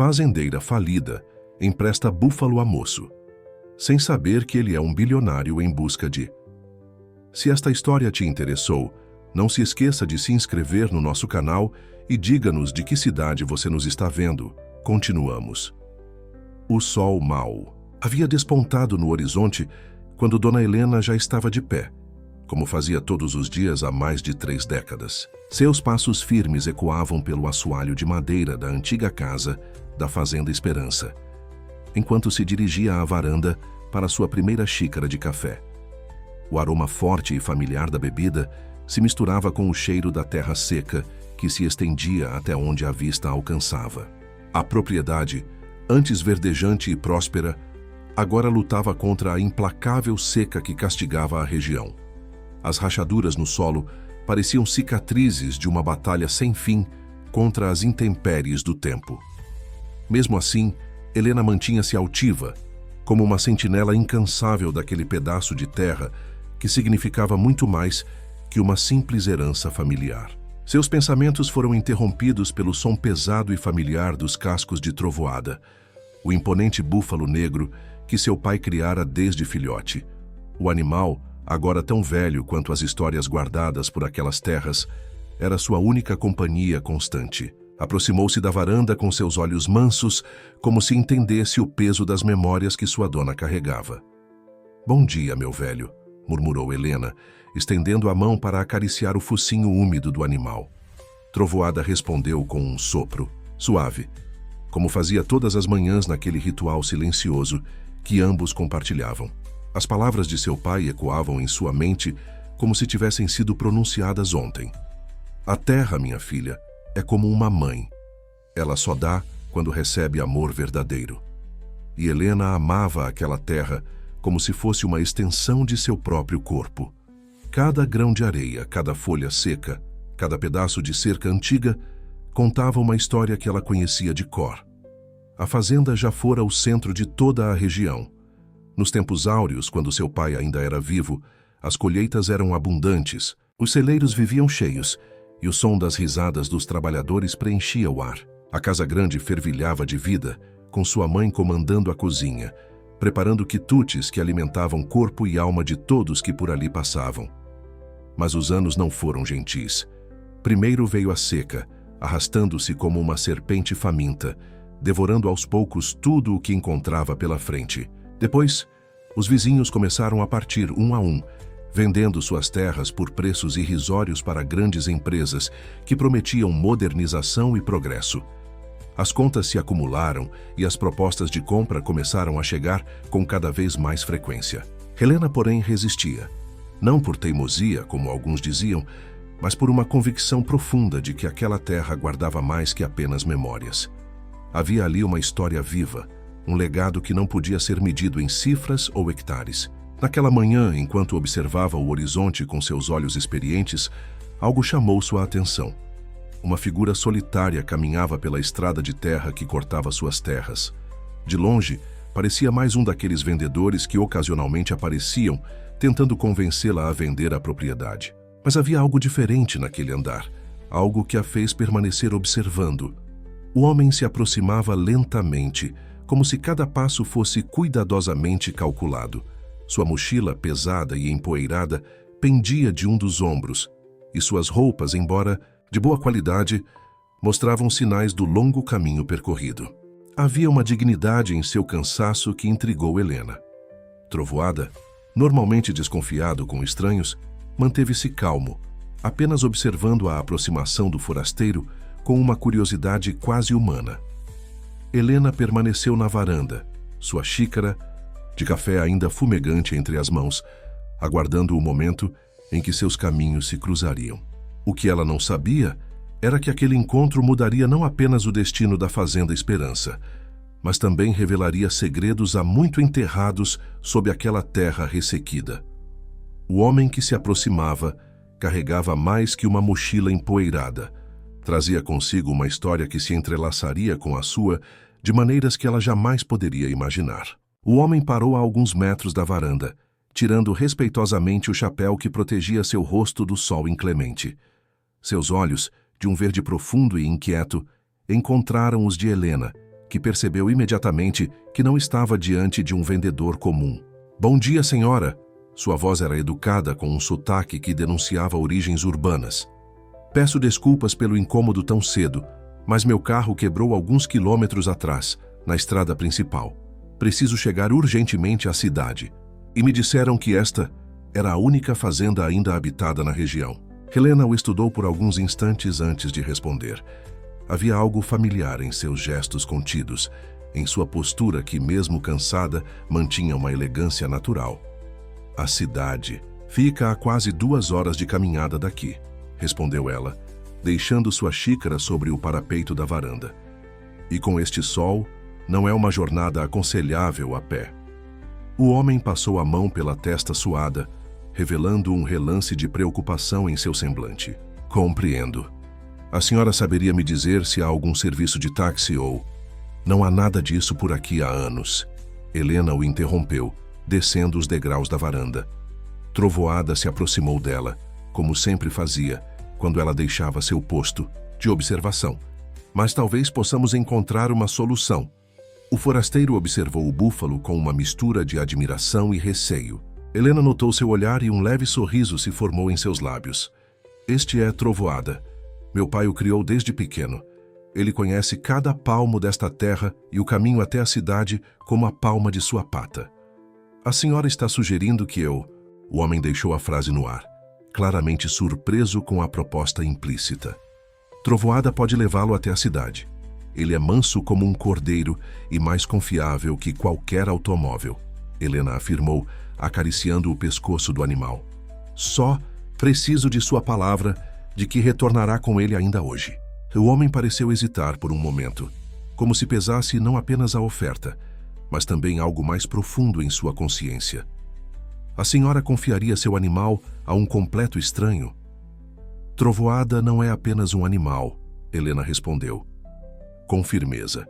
fazendeira falida empresta búfalo a moço, sem saber que ele é um bilionário em busca de... Se esta história te interessou, não se esqueça de se inscrever no nosso canal e diga-nos de que cidade você nos está vendo. Continuamos. O sol mau havia despontado no horizonte quando Dona Helena já estava de pé, como fazia todos os dias há mais de 3 décadas. Seus passos firmes ecoavam pelo assoalho de madeira da antiga casa da Fazenda Esperança, enquanto se dirigia à varanda para sua primeira xícara de café. O aroma forte e familiar da bebida se misturava com o cheiro da terra seca que se estendia até onde a vista alcançava. A propriedade, antes verdejante e próspera, agora lutava contra a implacável seca que castigava a região. As rachaduras no solo pareciam cicatrizes de uma batalha sem fim contra as intempéries do tempo. Mesmo assim, Helena mantinha-se altiva, como uma sentinela incansável daquele pedaço de terra que significava muito mais que uma simples herança familiar. Seus pensamentos foram interrompidos pelo som pesado e familiar dos cascos de trovoada, o imponente búfalo negro que seu pai criara desde filhote. O animal, agora tão velho quanto as histórias guardadas por aquelas terras, era sua única companhia constante. Aproximou-se da varanda com seus olhos mansos, como se entendesse o peso das memórias que sua dona carregava. "Bom dia, meu velho", murmurou Helena, estendendo a mão para acariciar o focinho úmido do animal. Trovoada respondeu com um sopro, suave, como fazia todas as manhãs naquele ritual silencioso que ambos compartilhavam. As palavras de seu pai ecoavam em sua mente como se tivessem sido pronunciadas ontem. "A terra, minha filha, é como uma mãe. Ela só dá quando recebe amor verdadeiro." E Helena amava aquela terra como se fosse uma extensão de seu próprio corpo. Cada grão de areia, cada folha seca, cada pedaço de cerca antiga contava uma história que ela conhecia de cor. A fazenda já fora o centro de toda a região. Nos tempos áureos, quando seu pai ainda era vivo, as colheitas eram abundantes, os celeiros viviam cheios e o som das risadas dos trabalhadores preenchia o ar. A casa grande fervilhava de vida, com sua mãe comandando a cozinha, preparando quitutes que alimentavam corpo e alma de todos que por ali passavam. Mas os anos não foram gentis. Primeiro veio a seca, arrastando-se como uma serpente faminta, devorando aos poucos tudo o que encontrava pela frente. Depois, os vizinhos começaram a partir um a um, vendendo suas terras por preços irrisórios para grandes empresas que prometiam modernização e progresso. As contas se acumularam e as propostas de compra começaram a chegar com cada vez mais frequência. Helena, porém, resistia. Não por teimosia, como alguns diziam, mas por uma convicção profunda de que aquela terra guardava mais que apenas memórias. Havia ali uma história viva, um legado que não podia ser medido em cifras ou hectares. Naquela manhã, enquanto observava o horizonte com seus olhos experientes, algo chamou sua atenção. Uma figura solitária caminhava pela estrada de terra que cortava suas terras. De longe, parecia mais um daqueles vendedores que ocasionalmente apareciam, tentando convencê-la a vender a propriedade. Mas havia algo diferente naquele andar, algo que a fez permanecer observando. O homem se aproximava lentamente, como se cada passo fosse cuidadosamente calculado. Sua mochila, pesada e empoeirada, pendia de um dos ombros, e suas roupas, embora de boa qualidade, mostravam sinais do longo caminho percorrido. Havia uma dignidade em seu cansaço que intrigou Helena. Trovoada, normalmente desconfiado com estranhos, manteve-se calmo, apenas observando a aproximação do forasteiro com uma curiosidade quase humana. Helena permaneceu na varanda, sua xícara de café ainda fumegante entre as mãos, aguardando o momento em que seus caminhos se cruzariam. O que ela não sabia era que aquele encontro mudaria não apenas o destino da Fazenda Esperança, mas também revelaria segredos há muito enterrados sob aquela terra ressequida. O homem que se aproximava carregava mais que uma mochila empoeirada. Trazia consigo uma história que se entrelaçaria com a sua de maneiras que ela jamais poderia imaginar. O homem parou a alguns metros da varanda, tirando respeitosamente o chapéu que protegia seu rosto do sol inclemente. Seus olhos, de um verde profundo e inquieto, encontraram os de Helena, que percebeu imediatamente que não estava diante de um vendedor comum. "Bom dia, senhora." Sua voz era educada com um sotaque que denunciava origens urbanas. "Peço desculpas pelo incômodo tão cedo, mas meu carro quebrou alguns quilômetros atrás, na estrada principal. Preciso chegar urgentemente à cidade. E me disseram que esta era a única fazenda ainda habitada na região." Helena o estudou por alguns instantes antes de responder. Havia algo familiar em seus gestos contidos, em sua postura que, mesmo cansada, mantinha uma elegância natural. "A cidade fica a quase 2 horas de caminhada daqui", respondeu ela, deixando sua xícara sobre o parapeito da varanda. "E com este sol, não é uma jornada aconselhável a pé." O homem passou a mão pela testa suada, revelando um relance de preocupação em seu semblante. "Compreendo. A senhora saberia me dizer se há algum serviço de táxi ou..." "Não há nada disso por aqui há anos." Helena o interrompeu, descendo os degraus da varanda. Trovoada se aproximou dela, como sempre fazia, quando ela deixava seu posto de observação. "Mas talvez possamos encontrar uma solução." O forasteiro observou o búfalo com uma mistura de admiração e receio. Helena notou seu olhar e um leve sorriso se formou em seus lábios. "Este é Trovoada. Meu pai o criou desde pequeno. Ele conhece cada palmo desta terra e o caminho até a cidade como a palma de sua pata." "A senhora está sugerindo que eu..." O homem deixou a frase no ar, claramente surpreso com a proposta implícita. "Trovoada pode levá-lo até a cidade. Ele é manso como um cordeiro e mais confiável que qualquer automóvel", Helena afirmou, acariciando o pescoço do animal. "Só preciso de sua palavra de que retornará com ele ainda hoje." O homem pareceu hesitar por um momento, como se pesasse não apenas a oferta, mas também algo mais profundo em sua consciência. "A senhora confiaria seu animal a um completo estranho?" "Trovoada não é apenas um animal", Helena respondeu, com firmeza.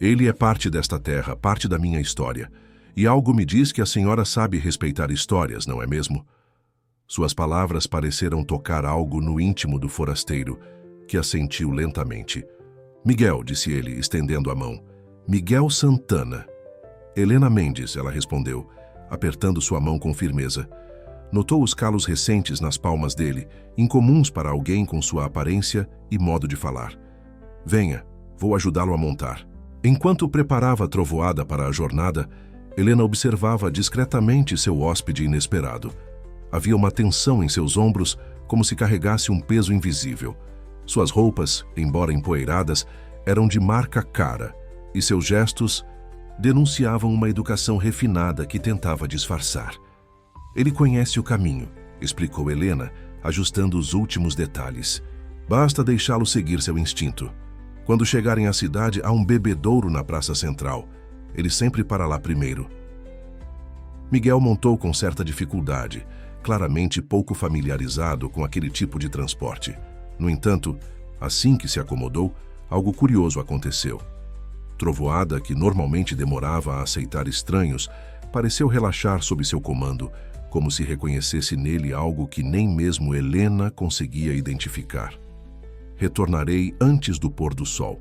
"Ele é parte desta terra, parte da minha história. E algo me diz que a senhora sabe respeitar histórias, não é mesmo?" Suas palavras pareceram tocar algo no íntimo do forasteiro, que assentiu lentamente. "Miguel", disse ele, estendendo a mão. "Miguel Santana." "Helena Mendes", ela respondeu, apertando sua mão com firmeza. Notou os calos recentes nas palmas dele, incomuns para alguém com sua aparência e modo de falar. "Venha, vou ajudá-lo a montar." Enquanto preparava a Trovoada para a jornada, Helena observava discretamente seu hóspede inesperado. Havia uma tensão em seus ombros, como se carregasse um peso invisível. Suas roupas, embora empoeiradas, eram de marca cara, e seus gestos denunciavam uma educação refinada que tentava disfarçar. "Ele conhece o caminho", explicou Helena, ajustando os últimos detalhes. "Basta deixá-lo seguir seu instinto. Quando chegarem à cidade, há um bebedouro na praça central. Ele sempre para lá primeiro." Miguel montou com certa dificuldade, claramente pouco familiarizado com aquele tipo de transporte. No entanto, assim que se acomodou, algo curioso aconteceu. Trovoada, que normalmente demorava a aceitar estranhos, pareceu relaxar sob seu comando, como se reconhecesse nele algo que nem mesmo Helena conseguia identificar. "Retornarei antes do pôr do sol",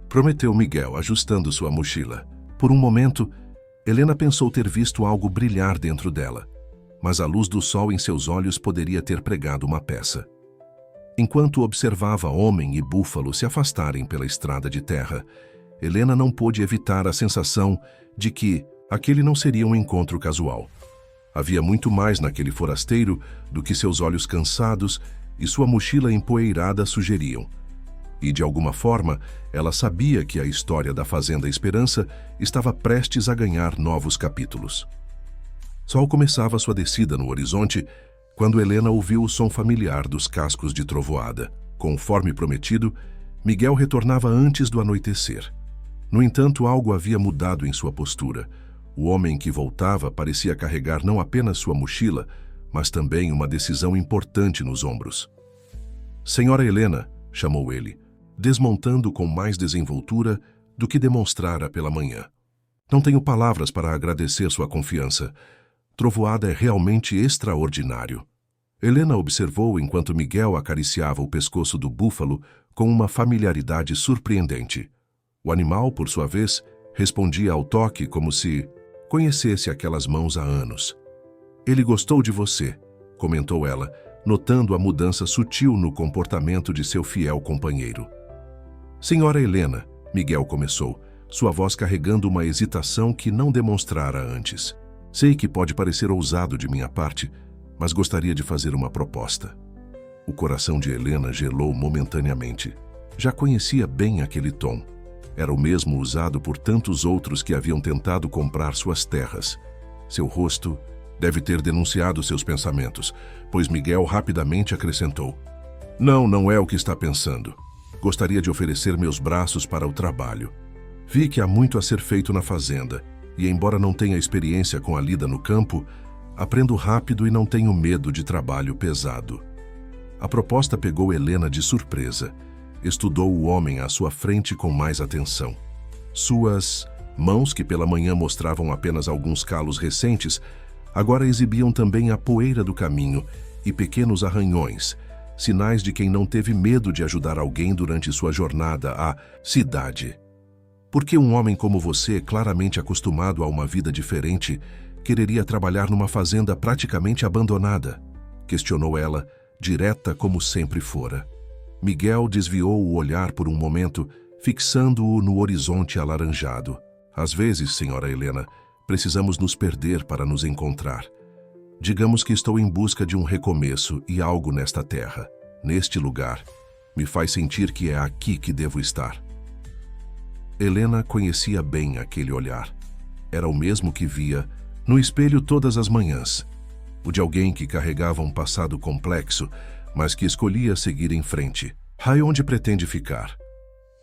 prometeu Miguel, ajustando sua mochila. Por um momento, Helena pensou ter visto algo brilhar dentro dela, mas a luz do sol em seus olhos poderia ter pregado uma peça. Enquanto observava homem e búfalo se afastarem pela estrada de terra, Helena não pôde evitar a sensação de que aquele não seria um encontro casual. Havia muito mais naquele forasteiro do que seus olhos cansados e sua mochila empoeirada sugeriam. E, de alguma forma, ela sabia que a história da Fazenda Esperança estava prestes a ganhar novos capítulos. Sol começava sua descida no horizonte quando Helena ouviu o som familiar dos cascos de Trovoada. Conforme prometido, Miguel retornava antes do anoitecer. No entanto, algo havia mudado em sua postura. O homem que voltava parecia carregar não apenas sua mochila, mas também uma decisão importante nos ombros. "Senhora Helena", chamou ele, desmontando com mais desenvoltura do que demonstrara pela manhã. "Não tenho palavras para agradecer sua confiança. Trovoada é realmente extraordinário." Helena observou enquanto Miguel acariciava o pescoço do búfalo com uma familiaridade surpreendente. O animal, por sua vez, respondia ao toque como se conhecesse aquelas mãos há anos. Ele gostou de você, comentou ela, notando a mudança sutil no comportamento de seu fiel companheiro. Senhora Helena, Miguel começou, sua voz carregando uma hesitação que não demonstrara antes. Sei que pode parecer ousado de minha parte, mas gostaria de fazer uma proposta. O coração de Helena gelou momentaneamente. Já conhecia bem aquele tom. Era o mesmo usado por tantos outros que haviam tentado comprar suas terras. Seu rosto deve ter denunciado seus pensamentos, pois Miguel rapidamente acrescentou: Não é o que está pensando. Gostaria de oferecer meus braços para o trabalho. Vi que há muito a ser feito na fazenda, e embora não tenha experiência com a lida no campo, aprendo rápido e não tenho medo de trabalho pesado. A proposta pegou Helena de surpresa. Estudou o homem à sua frente com mais atenção. Suas mãos, que pela manhã mostravam apenas alguns calos recentes, agora exibiam também a poeira do caminho e pequenos arranhões, sinais de quem não teve medo de ajudar alguém durante sua jornada à cidade. Por que um homem como você, claramente acostumado a uma vida diferente, quereria trabalhar numa fazenda praticamente abandonada? Questionou ela, direta como sempre fora. Miguel desviou o olhar por um momento, fixando-o no horizonte alaranjado. Às vezes, senhora Helena, precisamos nos perder para nos encontrar. Digamos que estou em busca de um recomeço e algo nesta terra, neste lugar. Me faz sentir que é aqui que devo estar. Helena conhecia bem aquele olhar. Era o mesmo que via no espelho todas as manhãs. O de alguém que carregava um passado complexo, mas que escolhia seguir em frente. Onde pretende ficar?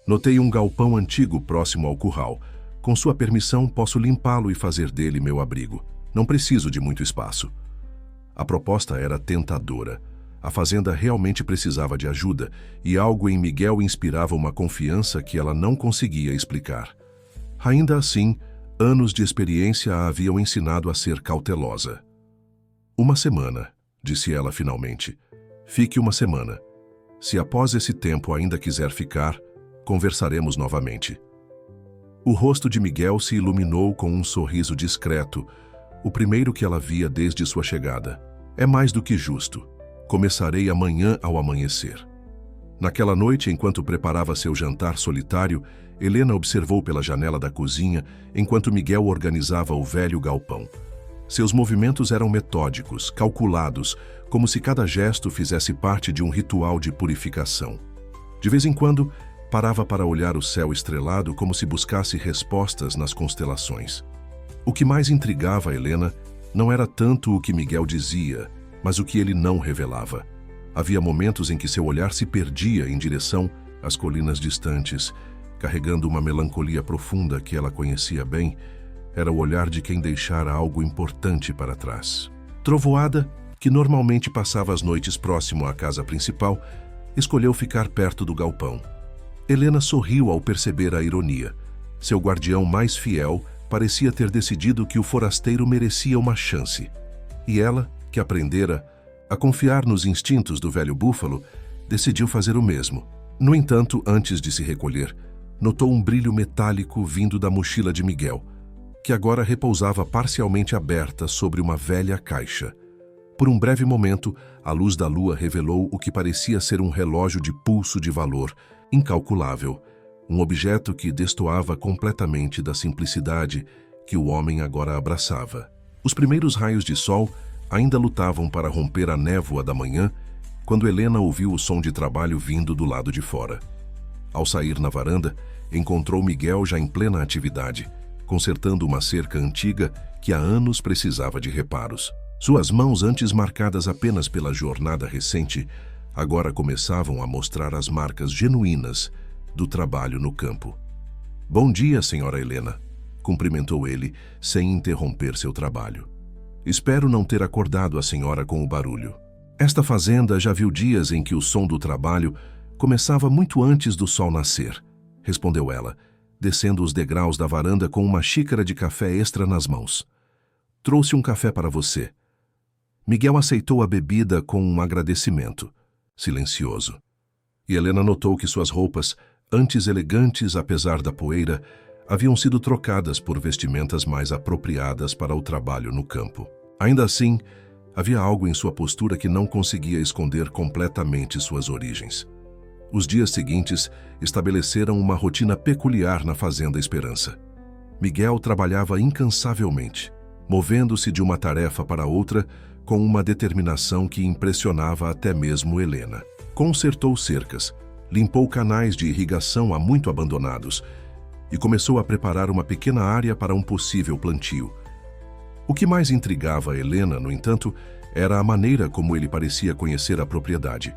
Notei um galpão antigo próximo ao curral. Com sua permissão, posso limpá-lo e fazer dele meu abrigo. Não preciso de muito espaço. A proposta era tentadora. A fazenda realmente precisava de ajuda, e algo em Miguel inspirava uma confiança que ela não conseguia explicar. Ainda assim, anos de experiência a haviam ensinado a ser cautelosa. Uma semana, disse ela finalmente. Fique uma semana. Se após esse tempo ainda quiser ficar, conversaremos novamente. O rosto de Miguel se iluminou com um sorriso discreto, o primeiro que ela via desde sua chegada. É mais do que justo. Começarei amanhã ao amanhecer. Naquela noite, enquanto preparava seu jantar solitário, Helena observou pela janela da cozinha enquanto Miguel organizava o velho galpão. Seus movimentos eram metódicos, calculados, como se cada gesto fizesse parte de um ritual de purificação. De vez em quando, parava para olhar o céu estrelado como se buscasse respostas nas constelações. O que mais intrigava a Helena não era tanto o que Miguel dizia, mas o que ele não revelava. Havia momentos em que seu olhar se perdia em direção às colinas distantes, carregando uma melancolia profunda que ela conhecia bem. Era o olhar de quem deixara algo importante para trás. Trovoada, que normalmente passava as noites próximo à casa principal, escolheu ficar perto do galpão. Helena sorriu ao perceber a ironia. Seu guardião mais fiel parecia ter decidido que o forasteiro merecia uma chance. E ela, que aprendera a confiar nos instintos do velho búfalo, decidiu fazer o mesmo. No entanto, antes de se recolher, notou um brilho metálico vindo da mochila de Miguel, que agora repousava parcialmente aberta sobre uma velha caixa. Por um breve momento, a luz da lua revelou o que parecia ser um relógio de pulso de valor incalculável, um objeto que destoava completamente da simplicidade que o homem agora abraçava. Os primeiros raios de sol ainda lutavam para romper a névoa da manhã, quando Helena ouviu o som de trabalho vindo do lado de fora. Ao sair na varanda, encontrou Miguel já em plena atividade, consertando uma cerca antiga que há anos precisava de reparos. Suas mãos, antes marcadas apenas pela jornada recente, agora começavam a mostrar as marcas genuínas do trabalho no campo. Bom dia, senhora Helena, cumprimentou ele, sem interromper seu trabalho. Espero não ter acordado a senhora com o barulho. Esta fazenda já viu dias em que o som do trabalho começava muito antes do sol nascer, respondeu ela, descendo os degraus da varanda com uma xícara de café extra nas mãos. Trouxe um café para você. Miguel aceitou a bebida com um agradecimento, silencioso. E Helena notou que suas roupas, antes elegantes apesar da poeira, haviam sido trocadas por vestimentas mais apropriadas para o trabalho no campo. Ainda assim, havia algo em sua postura que não conseguia esconder completamente suas origens. Os dias seguintes estabeleceram uma rotina peculiar na Fazenda Esperança. Miguel trabalhava incansavelmente, movendo-se de uma tarefa para outra com uma determinação que impressionava até mesmo Helena. Consertou cercas, limpou canais de irrigação há muito abandonados e começou a preparar uma pequena área para um possível plantio. O que mais intrigava Helena, no entanto, era a maneira como ele parecia conhecer a propriedade.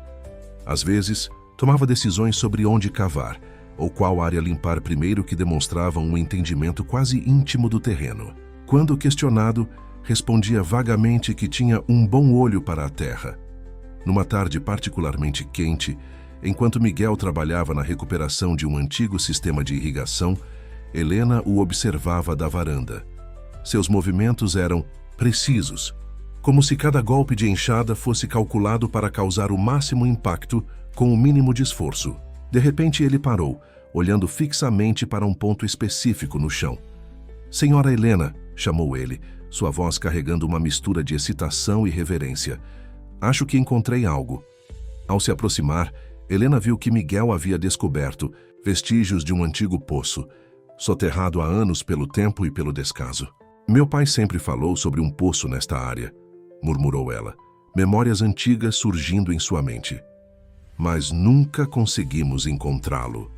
Às vezes, tomava decisões sobre onde cavar ou qual área limpar primeiro que demonstravam um entendimento quase íntimo do terreno. Quando questionado, respondia vagamente que tinha um bom olho para a terra. Numa tarde particularmente quente, enquanto Miguel trabalhava na recuperação de um antigo sistema de irrigação, Helena o observava da varanda. Seus movimentos eram precisos, como se cada golpe de enxada fosse calculado para causar o máximo impacto com o mínimo de esforço. De repente ele parou, olhando fixamente para um ponto específico no chão. "Senhora Helena", chamou ele, sua voz carregando uma mistura de excitação e reverência. "Acho que encontrei algo." Ao se aproximar, Helena viu que Miguel havia descoberto vestígios de um antigo poço, soterrado há anos pelo tempo e pelo descaso. "Meu pai sempre falou sobre um poço nesta área", murmurou ela, memórias antigas surgindo em sua mente. "Mas nunca conseguimos encontrá-lo."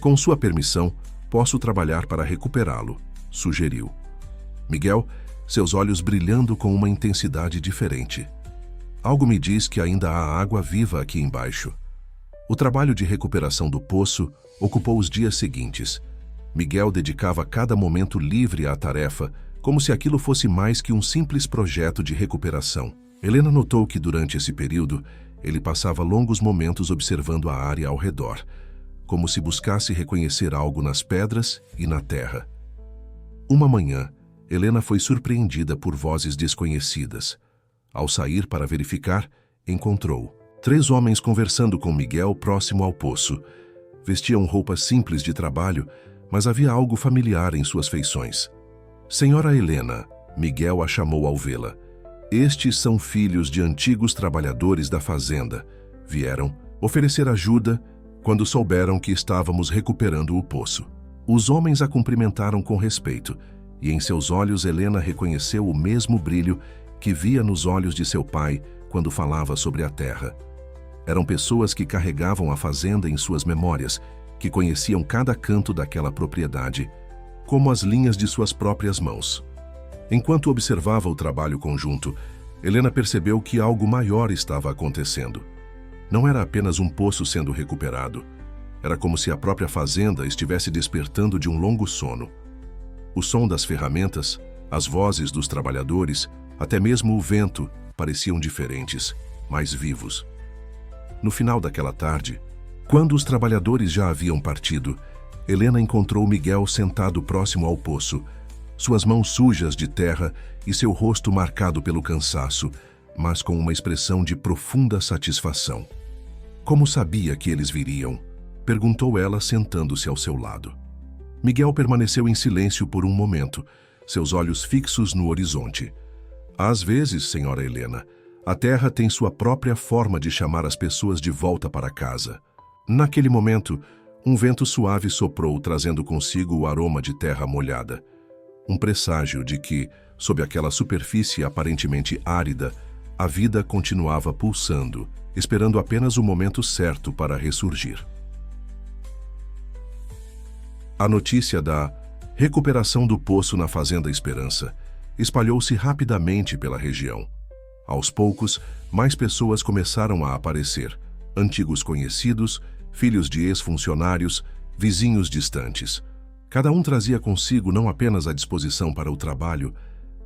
"Com sua permissão, posso trabalhar para recuperá-lo", sugeriu. Miguel, seus olhos brilhando com uma intensidade diferente. "Algo me diz que ainda há água viva aqui embaixo." O trabalho de recuperação do poço ocupou os dias seguintes. Miguel dedicava cada momento livre à tarefa, como se aquilo fosse mais que um simples projeto de recuperação. Helena notou que durante esse período, ele passava longos momentos observando a área ao redor, como se buscasse reconhecer algo nas pedras e na terra. Uma manhã, Helena foi surpreendida por vozes desconhecidas. Ao sair para verificar, encontrou 3 homens conversando com Miguel próximo ao poço. Vestiam roupas simples de trabalho, mas havia algo familiar em suas feições. "Senhora Helena", Miguel a chamou ao vê-la. "Estes são filhos de antigos trabalhadores da fazenda. Vieram oferecer ajuda quando souberam que estávamos recuperando o poço." Os homens a cumprimentaram com respeito, e em seus olhos Helena reconheceu o mesmo brilho que via nos olhos de seu pai quando falava sobre a terra. Eram pessoas que carregavam a fazenda em suas memórias, que conheciam cada canto daquela propriedade, como as linhas de suas próprias mãos. Enquanto observava o trabalho conjunto, Helena percebeu que algo maior estava acontecendo. Não era apenas um poço sendo recuperado. Era como se a própria fazenda estivesse despertando de um longo sono. O som das ferramentas, as vozes dos trabalhadores, até mesmo o vento, pareciam diferentes, mais vivos. No final daquela tarde, quando os trabalhadores já haviam partido, Helena encontrou Miguel sentado próximo ao poço, suas mãos sujas de terra e seu rosto marcado pelo cansaço, mas com uma expressão de profunda satisfação. "Como sabia que eles viriam?", perguntou ela sentando-se ao seu lado. Miguel permaneceu em silêncio por um momento, seus olhos fixos no horizonte. "Às vezes, senhora Helena, a terra tem sua própria forma de chamar as pessoas de volta para casa." Naquele momento, um vento suave soprou, trazendo consigo o aroma de terra molhada. Um presságio de que, sob aquela superfície aparentemente árida, a vida continuava pulsando, esperando apenas o momento certo para ressurgir. A notícia da recuperação do poço na Fazenda Esperança espalhou-se rapidamente pela região. Aos poucos, mais pessoas começaram a aparecer, antigos conhecidos, filhos de ex-funcionários, vizinhos distantes. Cada um trazia consigo não apenas a disposição para o trabalho,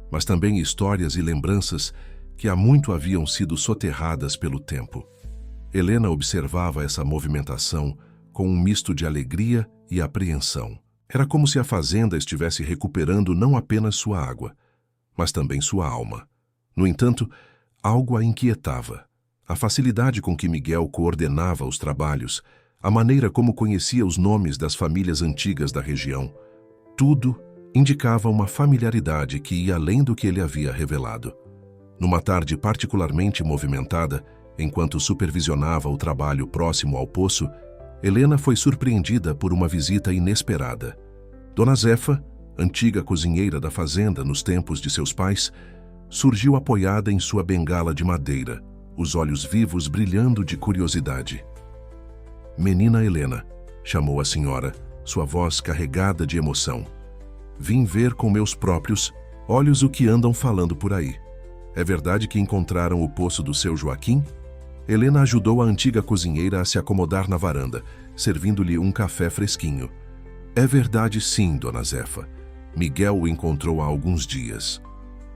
mas também histórias e lembranças que há muito haviam sido soterradas pelo tempo. Helena observava essa movimentação com um misto de alegria e apreensão. Era como se a fazenda estivesse recuperando não apenas sua água, mas também sua alma. No entanto, algo a inquietava. A facilidade com que Miguel coordenava os trabalhos, a maneira como conhecia os nomes das famílias antigas da região. Tudo indicava uma familiaridade que ia além do que ele havia revelado. Numa tarde particularmente movimentada, enquanto supervisionava o trabalho próximo ao poço, Helena foi surpreendida por uma visita inesperada. Dona Zefa, antiga cozinheira da fazenda nos tempos de seus pais, surgiu apoiada em sua bengala de madeira, os olhos vivos brilhando de curiosidade. "Menina Helena", chamou a senhora, sua voz carregada de emoção. "Vim ver com meus próprios olhos o que andam falando por aí. É verdade que encontraram o poço do seu Joaquim?" Helena ajudou a antiga cozinheira a se acomodar na varanda, servindo-lhe um café fresquinho. "É verdade sim, Dona Zefa. Miguel o encontrou há alguns dias."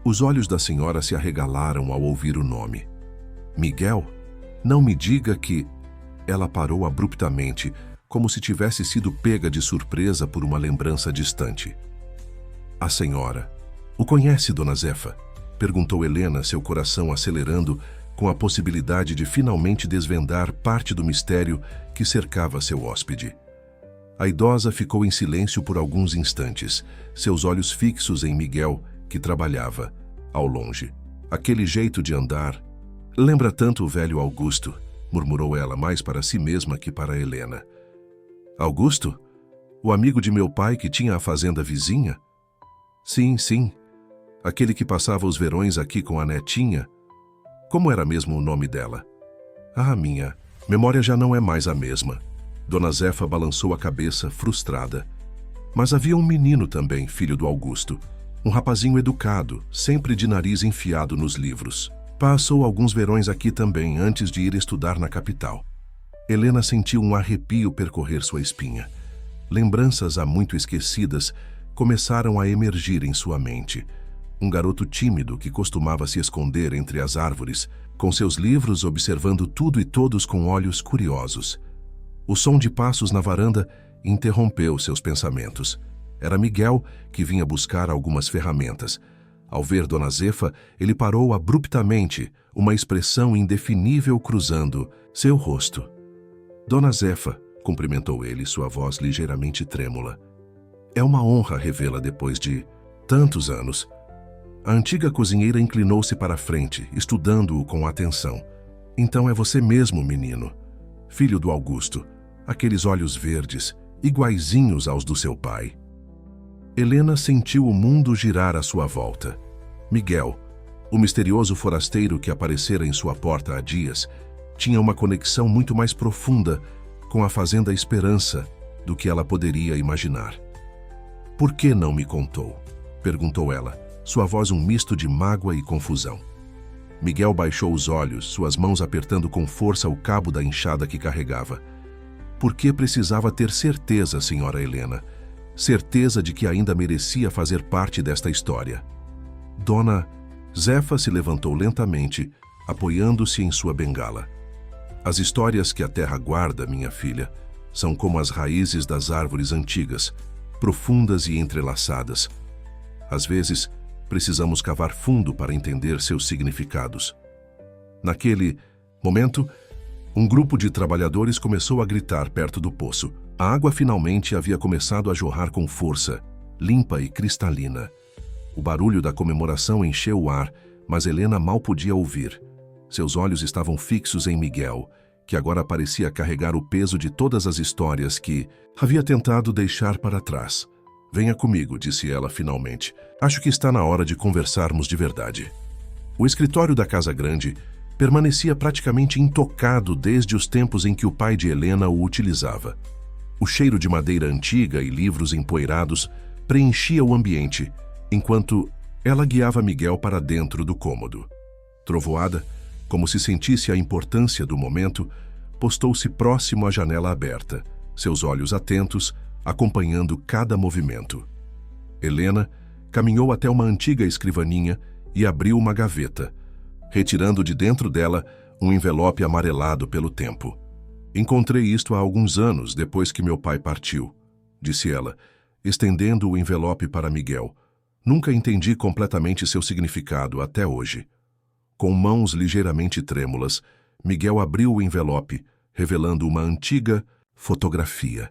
Os olhos da senhora se arregalaram ao ouvir o nome. "Miguel? Não me diga que..." Ela parou abruptamente, como se tivesse sido pega de surpresa por uma lembrança distante. "A senhora o conhece, Dona Zefa?" perguntou Helena, seu coração acelerando com a possibilidade de finalmente desvendar parte do mistério que cercava seu hóspede. A idosa ficou em silêncio por alguns instantes, seus olhos fixos em Miguel, que trabalhava, ao longe. "Aquele jeito de andar lembra tanto o velho Augusto", murmurou ela mais para si mesma que para Helena. "Augusto? O amigo de meu pai que tinha a fazenda vizinha?" "Sim, sim. Aquele que passava os verões aqui com a netinha. Como era mesmo o nome dela?" "Ah, minha memória já não é mais a mesma." Dona Zefa balançou a cabeça, frustrada. "Mas havia um menino também, filho do Augusto. Um rapazinho educado, sempre de nariz enfiado nos livros. Passou alguns verões aqui também, antes de ir estudar na capital." Helena sentiu um arrepio percorrer sua espinha. Lembranças há muito esquecidas começaram a emergir em sua mente. Um garoto tímido que costumava se esconder entre as árvores, com seus livros observando tudo e todos com olhos curiosos. O som de passos na varanda interrompeu seus pensamentos. Era Miguel que vinha buscar algumas ferramentas. Ao ver Dona Zefa, ele parou abruptamente, uma expressão indefinível cruzando seu rosto. "Dona Zefa", cumprimentou ele, sua voz ligeiramente trêmula. "É uma honra revê-la depois de tantos anos." A antiga cozinheira inclinou-se para a frente, estudando-o com atenção. "Então é você mesmo, menino, filho do Augusto. Aqueles olhos verdes, iguaizinhos aos do seu pai." Helena sentiu o mundo girar à sua volta. Miguel, o misterioso forasteiro que aparecera em sua porta há dias, tinha uma conexão muito mais profunda com a Fazenda Esperança do que ela poderia imaginar. "Por que não me contou?" perguntou ela, sua voz um misto de mágoa e confusão. Miguel baixou os olhos, suas mãos apertando com força o cabo da enxada que carregava. "Porque precisava ter certeza, senhora Helena. Certeza de que ainda merecia fazer parte desta história." Dona Zefa se levantou lentamente, apoiando-se em sua bengala. "As histórias que a terra guarda, minha filha, são como as raízes das árvores antigas, profundas e entrelaçadas. Às vezes, precisamos cavar fundo para entender seus significados." Naquele momento, um grupo de trabalhadores começou a gritar perto do poço. A água finalmente havia começado a jorrar com força, limpa e cristalina. O barulho da comemoração encheu o ar, mas Helena mal podia ouvir. Seus olhos estavam fixos em Miguel, que agora parecia carregar o peso de todas as histórias que havia tentado deixar para trás. "Venha comigo", disse ela finalmente. "Acho que está na hora de conversarmos de verdade." O escritório da Casa Grande permanecia praticamente intocado desde os tempos em que o pai de Helena o utilizava. O cheiro de madeira antiga e livros empoeirados preenchia o ambiente, enquanto ela guiava Miguel para dentro do cômodo. Trovoada, como se sentisse a importância do momento, postou-se próximo à janela aberta, seus olhos atentos, acompanhando cada movimento. Helena caminhou até uma antiga escrivaninha e abriu uma gaveta, retirando de dentro dela um envelope amarelado pelo tempo. "Encontrei isto há alguns anos, depois que meu pai partiu", disse ela, estendendo o envelope para Miguel. "Nunca entendi completamente seu significado até hoje." Com mãos ligeiramente trêmulas, Miguel abriu o envelope, revelando uma antiga fotografia.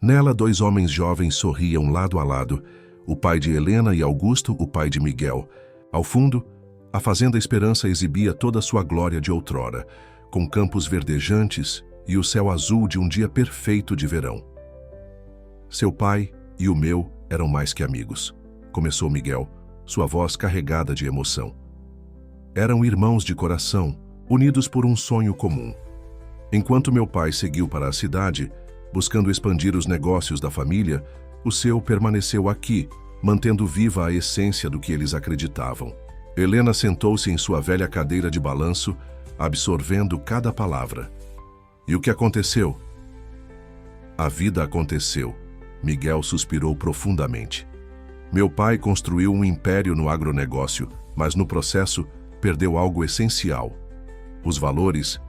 Nela, 2 homens jovens sorriam lado a lado, o pai de Helena e Augusto, o pai de Miguel. Ao fundo, a Fazenda Esperança exibia toda a sua glória de outrora, com campos verdejantes e o céu azul de um dia perfeito de verão. Seu pai e o meu eram mais que amigos, começou Miguel, sua voz carregada de emoção. Eram irmãos de coração, unidos por um sonho comum. Enquanto meu pai seguiu para a cidade, buscando expandir os negócios da família, o seu permaneceu aqui, mantendo viva a essência do que eles acreditavam. Helena sentou-se em sua velha cadeira de balanço, absorvendo cada palavra. E o que aconteceu? A vida aconteceu. Miguel suspirou profundamente. Meu pai construiu um império no agronegócio, mas no processo perdeu algo essencial. Os valores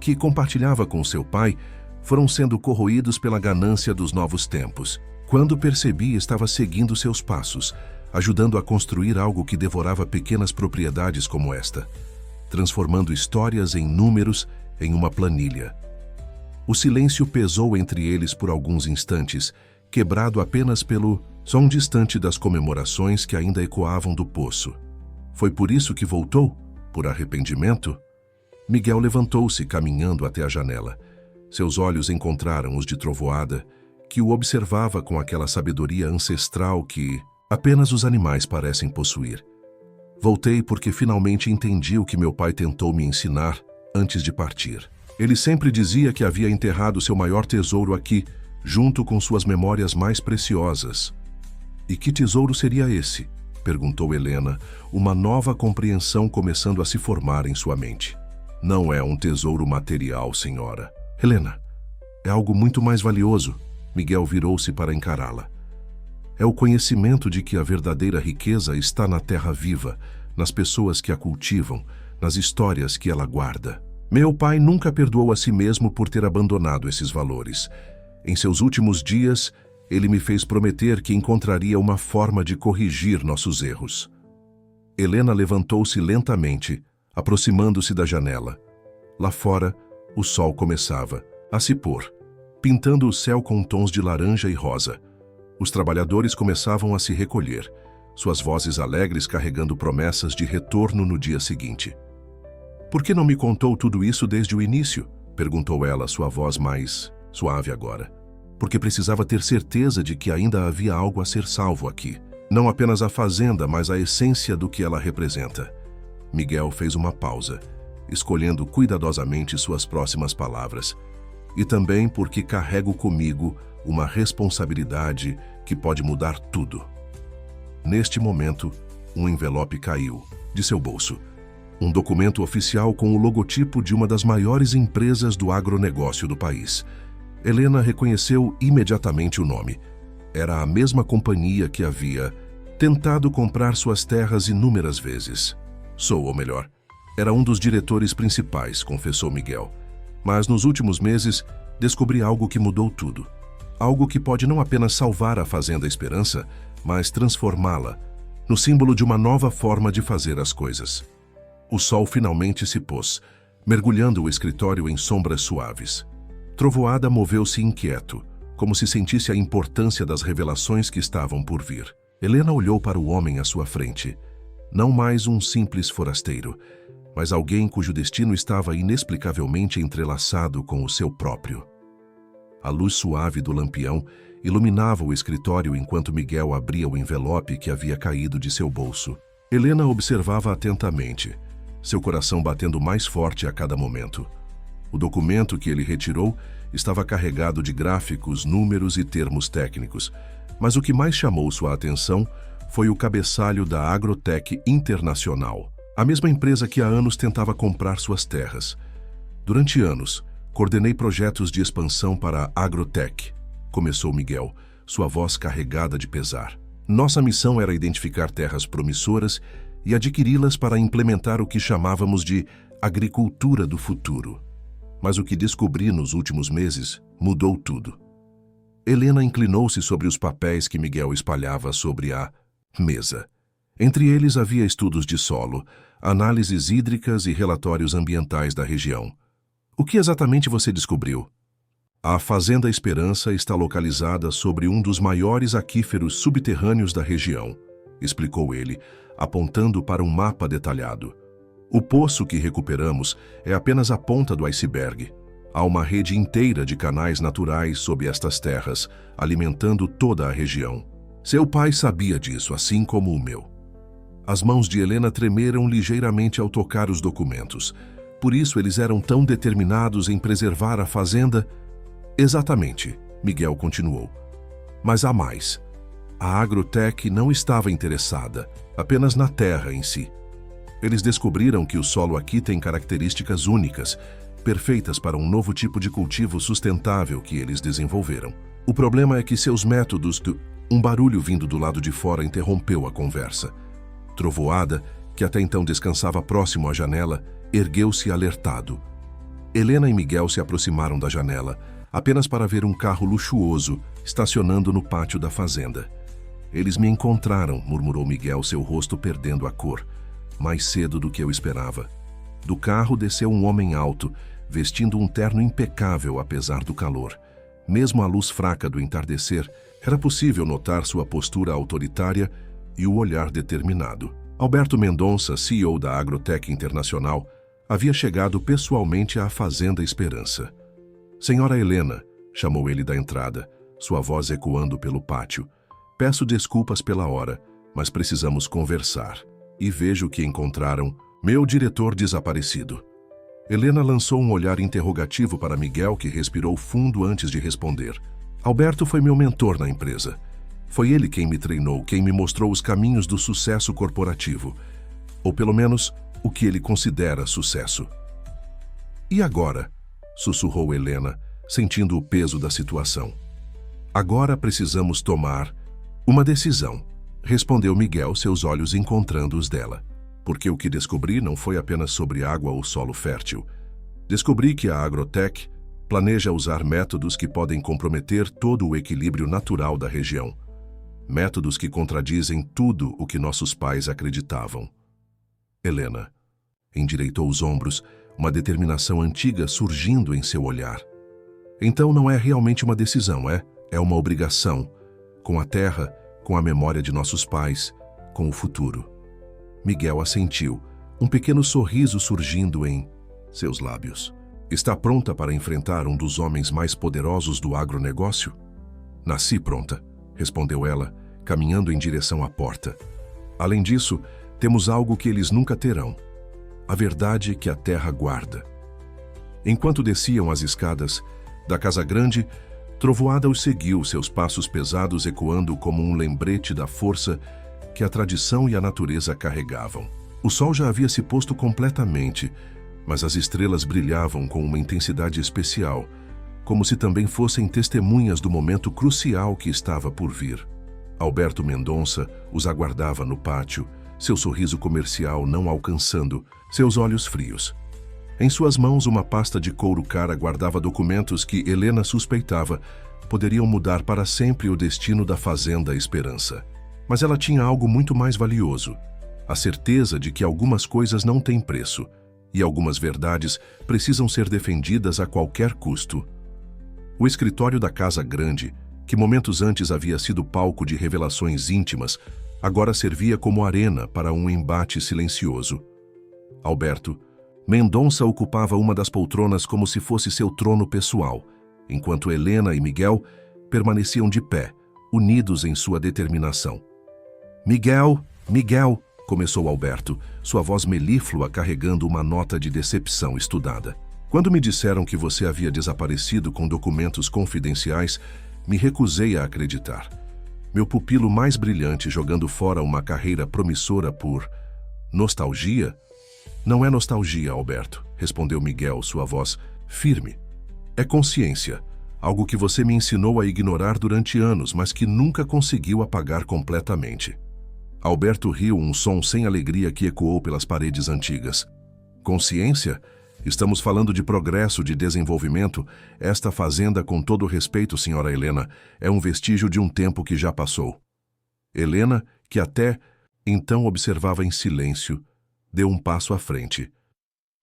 que compartilhava com seu pai foram sendo corroídos pela ganância dos novos tempos. Quando percebi, estava seguindo seus passos, ajudando a construir algo que devorava pequenas propriedades como esta, transformando histórias em números em uma planilha. O silêncio pesou entre eles por alguns instantes, quebrado apenas pelo som distante das comemorações que ainda ecoavam do poço. Foi por isso que voltou? Por arrependimento? Miguel levantou-se, caminhando até a janela. Seus olhos encontraram os de Trovoada, que o observava com aquela sabedoria ancestral que apenas os animais parecem possuir. Voltei porque finalmente entendi o que meu pai tentou me ensinar antes de partir. Ele sempre dizia que havia enterrado seu maior tesouro aqui, junto com suas memórias mais preciosas. E que tesouro seria esse? Perguntou Helena, uma nova compreensão começando a se formar em sua mente. Não é um tesouro material, senhora. Helena, é algo muito mais valioso. Miguel virou-se para encará-la. É o conhecimento de que a verdadeira riqueza está na terra viva, nas pessoas que a cultivam, nas histórias que ela guarda. Meu pai nunca perdoou a si mesmo por ter abandonado esses valores. Em seus últimos dias, ele me fez prometer que encontraria uma forma de corrigir nossos erros. Helena levantou-se lentamente, aproximando-se da janela. Lá fora, o sol começava a se pôr, pintando o céu com tons de laranja e rosa. Os trabalhadores começavam a se recolher, suas vozes alegres carregando promessas de retorno no dia seguinte. Por que não me contou tudo isso desde o início? Perguntou ela, sua voz mais suave agora. Porque precisava ter certeza de que ainda havia algo a ser salvo aqui. Não apenas a fazenda, mas a essência do que ela representa. Miguel fez uma pausa, escolhendo cuidadosamente suas próximas palavras. E também porque carrego comigo uma responsabilidade que pode mudar tudo. Neste momento, um envelope caiu de seu bolso. Um documento oficial com o logotipo de uma das maiores empresas do agronegócio do país. Helena reconheceu imediatamente o nome. Era a mesma companhia que havia tentado comprar suas terras inúmeras vezes. Ou melhor, era um dos diretores principais, confessou Miguel. Mas nos últimos meses, descobri algo que mudou tudo. Algo que pode não apenas salvar a Fazenda Esperança, mas transformá-la no símbolo de uma nova forma de fazer as coisas. O sol finalmente se pôs, mergulhando o escritório em sombras suaves. Trovoada moveu-se inquieto, como se sentisse a importância das revelações que estavam por vir. Helena olhou para o homem à sua frente. Não mais um simples forasteiro, mas alguém cujo destino estava inexplicavelmente entrelaçado com o seu próprio. A luz suave do lampião iluminava o escritório enquanto Miguel abria o envelope que havia caído de seu bolso. Helena observava atentamente, seu coração batendo mais forte a cada momento. O documento que ele retirou estava carregado de gráficos, números e termos técnicos, mas o que mais chamou sua atenção foi o cabeçalho da Agrotech Internacional, a mesma empresa que há anos tentava comprar suas terras. Durante anos, coordenei projetos de expansão para a Agrotech, começou Miguel, sua voz carregada de pesar. Nossa missão era identificar terras promissoras e adquiri-las para implementar o que chamávamos de agricultura do futuro. Mas o que descobri nos últimos meses mudou tudo. Helena inclinou-se sobre os papéis que Miguel espalhava sobre a mesa. Entre eles havia estudos de solo, análises hídricas e relatórios ambientais da região. O que exatamente você descobriu? A Fazenda Esperança está localizada sobre um dos maiores aquíferos subterrâneos da região, explicou ele, apontando para um mapa detalhado. O poço que recuperamos é apenas a ponta do iceberg. Há uma rede inteira de canais naturais sob estas terras, alimentando toda a região. Seu pai sabia disso, assim como o meu. As mãos de Helena tremeram ligeiramente ao tocar os documentos. Por isso eles eram tão determinados em preservar a fazenda. Exatamente, Miguel continuou. Mas há mais. A Agrotech não estava interessada apenas na terra em si. Eles descobriram que o solo aqui tem características únicas, perfeitas para um novo tipo de cultivo sustentável que eles desenvolveram. O problema é que seus métodos... Um barulho vindo do lado de fora interrompeu a conversa. Trovoada, que até então descansava próximo à janela, ergueu-se alertado. Helena e Miguel se aproximaram da janela, apenas para ver um carro luxuoso estacionando no pátio da fazenda. Eles me encontraram, murmurou Miguel, seu rosto perdendo a cor. Mais cedo do que eu esperava. Do carro desceu um homem alto, vestindo um terno impecável apesar do calor. Mesmo à luz fraca do entardecer, era possível notar sua postura autoritária e o olhar determinado. Alberto Mendonça, CEO da Agrotech Internacional, havia chegado pessoalmente à Fazenda Esperança. Senhora Helena, chamou ele da entrada, sua voz ecoando pelo pátio. Peço desculpas pela hora, mas precisamos conversar. E vejo que encontraram meu diretor desaparecido. Helena lançou um olhar interrogativo para Miguel, que respirou fundo antes de responder. Alberto foi meu mentor na empresa. Foi ele quem me treinou, quem me mostrou os caminhos do sucesso corporativo. Ou pelo menos, o que ele considera sucesso. E agora? Sussurrou Helena, sentindo o peso da situação. Agora precisamos tomar uma decisão, respondeu Miguel, seus olhos encontrando os dela. Porque o que descobri não foi apenas sobre água ou solo fértil. Descobri que a Agrotech planeja usar métodos que podem comprometer todo o equilíbrio natural da região. Métodos que contradizem tudo o que nossos pais acreditavam. Helena endireitou os ombros, uma determinação antiga surgindo em seu olhar. Então não é realmente uma decisão, é uma obrigação, com a terra, com a memória de nossos pais, com o futuro. Miguel assentiu, um pequeno sorriso surgindo em seus lábios. Está pronta para enfrentar um dos homens mais poderosos do agronegócio? Nasci pronta, respondeu ela, caminhando em direção à porta. Além disso, temos algo que eles nunca terão. A verdade que a terra guarda. Enquanto desciam as escadas da Casa Grande, Trovoada os seguiu, seus passos pesados ecoando como um lembrete da força que a tradição e a natureza carregavam. O sol já havia se posto completamente, mas as estrelas brilhavam com uma intensidade especial, como se também fossem testemunhas do momento crucial que estava por vir. Alberto Mendonça os aguardava no pátio, seu sorriso comercial não alcançando, seus olhos frios. Em suas mãos, uma pasta de couro cara guardava documentos que Helena suspeitava poderiam mudar para sempre o destino da Fazenda Esperança. Mas ela tinha algo muito mais valioso, a certeza de que algumas coisas não têm preço, e algumas verdades precisam ser defendidas a qualquer custo. O escritório da Casa Grande, que momentos antes havia sido palco de revelações íntimas, agora servia como arena para um embate silencioso. Alberto Mendonça ocupava uma das poltronas como se fosse seu trono pessoal, enquanto Helena e Miguel permaneciam de pé, unidos em sua determinação. Miguel, começou Alberto, sua voz melíflua carregando uma nota de decepção estudada. Quando me disseram que você havia desaparecido com documentos confidenciais, me recusei a acreditar. Meu pupilo mais brilhante jogando fora uma carreira promissora por nostalgia? Não é nostalgia, Alberto, respondeu Miguel, sua voz firme. É consciência, algo que você me ensinou a ignorar durante anos, mas que nunca conseguiu apagar completamente. Alberto riu, um som sem alegria que ecoou pelas paredes antigas. Consciência? Estamos falando de progresso, de desenvolvimento. Esta fazenda, com todo respeito, senhora Helena, é um vestígio de um tempo que já passou. Helena, que até então observava em silêncio, deu um passo à frente.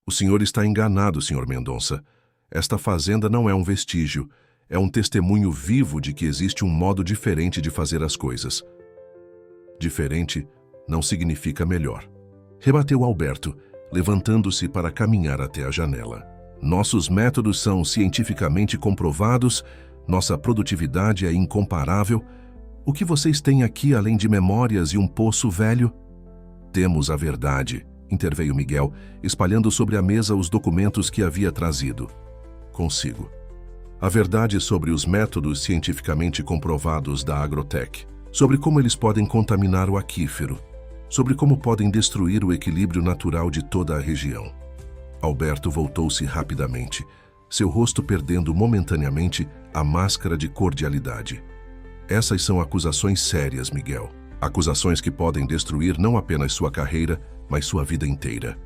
O senhor está enganado, senhor Mendonça. Esta fazenda não é um vestígio. É um testemunho vivo de que existe um modo diferente de fazer as coisas. Diferente não significa melhor, rebateu Alberto, levantando-se para caminhar até a janela. Nossos métodos são cientificamente comprovados, nossa produtividade é incomparável. O que vocês têm aqui além de memórias e um poço velho? Temos a verdade, interveio Miguel, espalhando sobre a mesa os documentos que havia trazido. Consigo. A verdade sobre os métodos cientificamente comprovados da Agrotech, sobre como eles podem contaminar o aquífero, sobre como podem destruir o equilíbrio natural de toda a região. Alberto voltou-se rapidamente, seu rosto perdendo momentaneamente a máscara de cordialidade. Essas são acusações sérias, Miguel. Acusações que podem destruir não apenas sua carreira, mas sua vida inteira.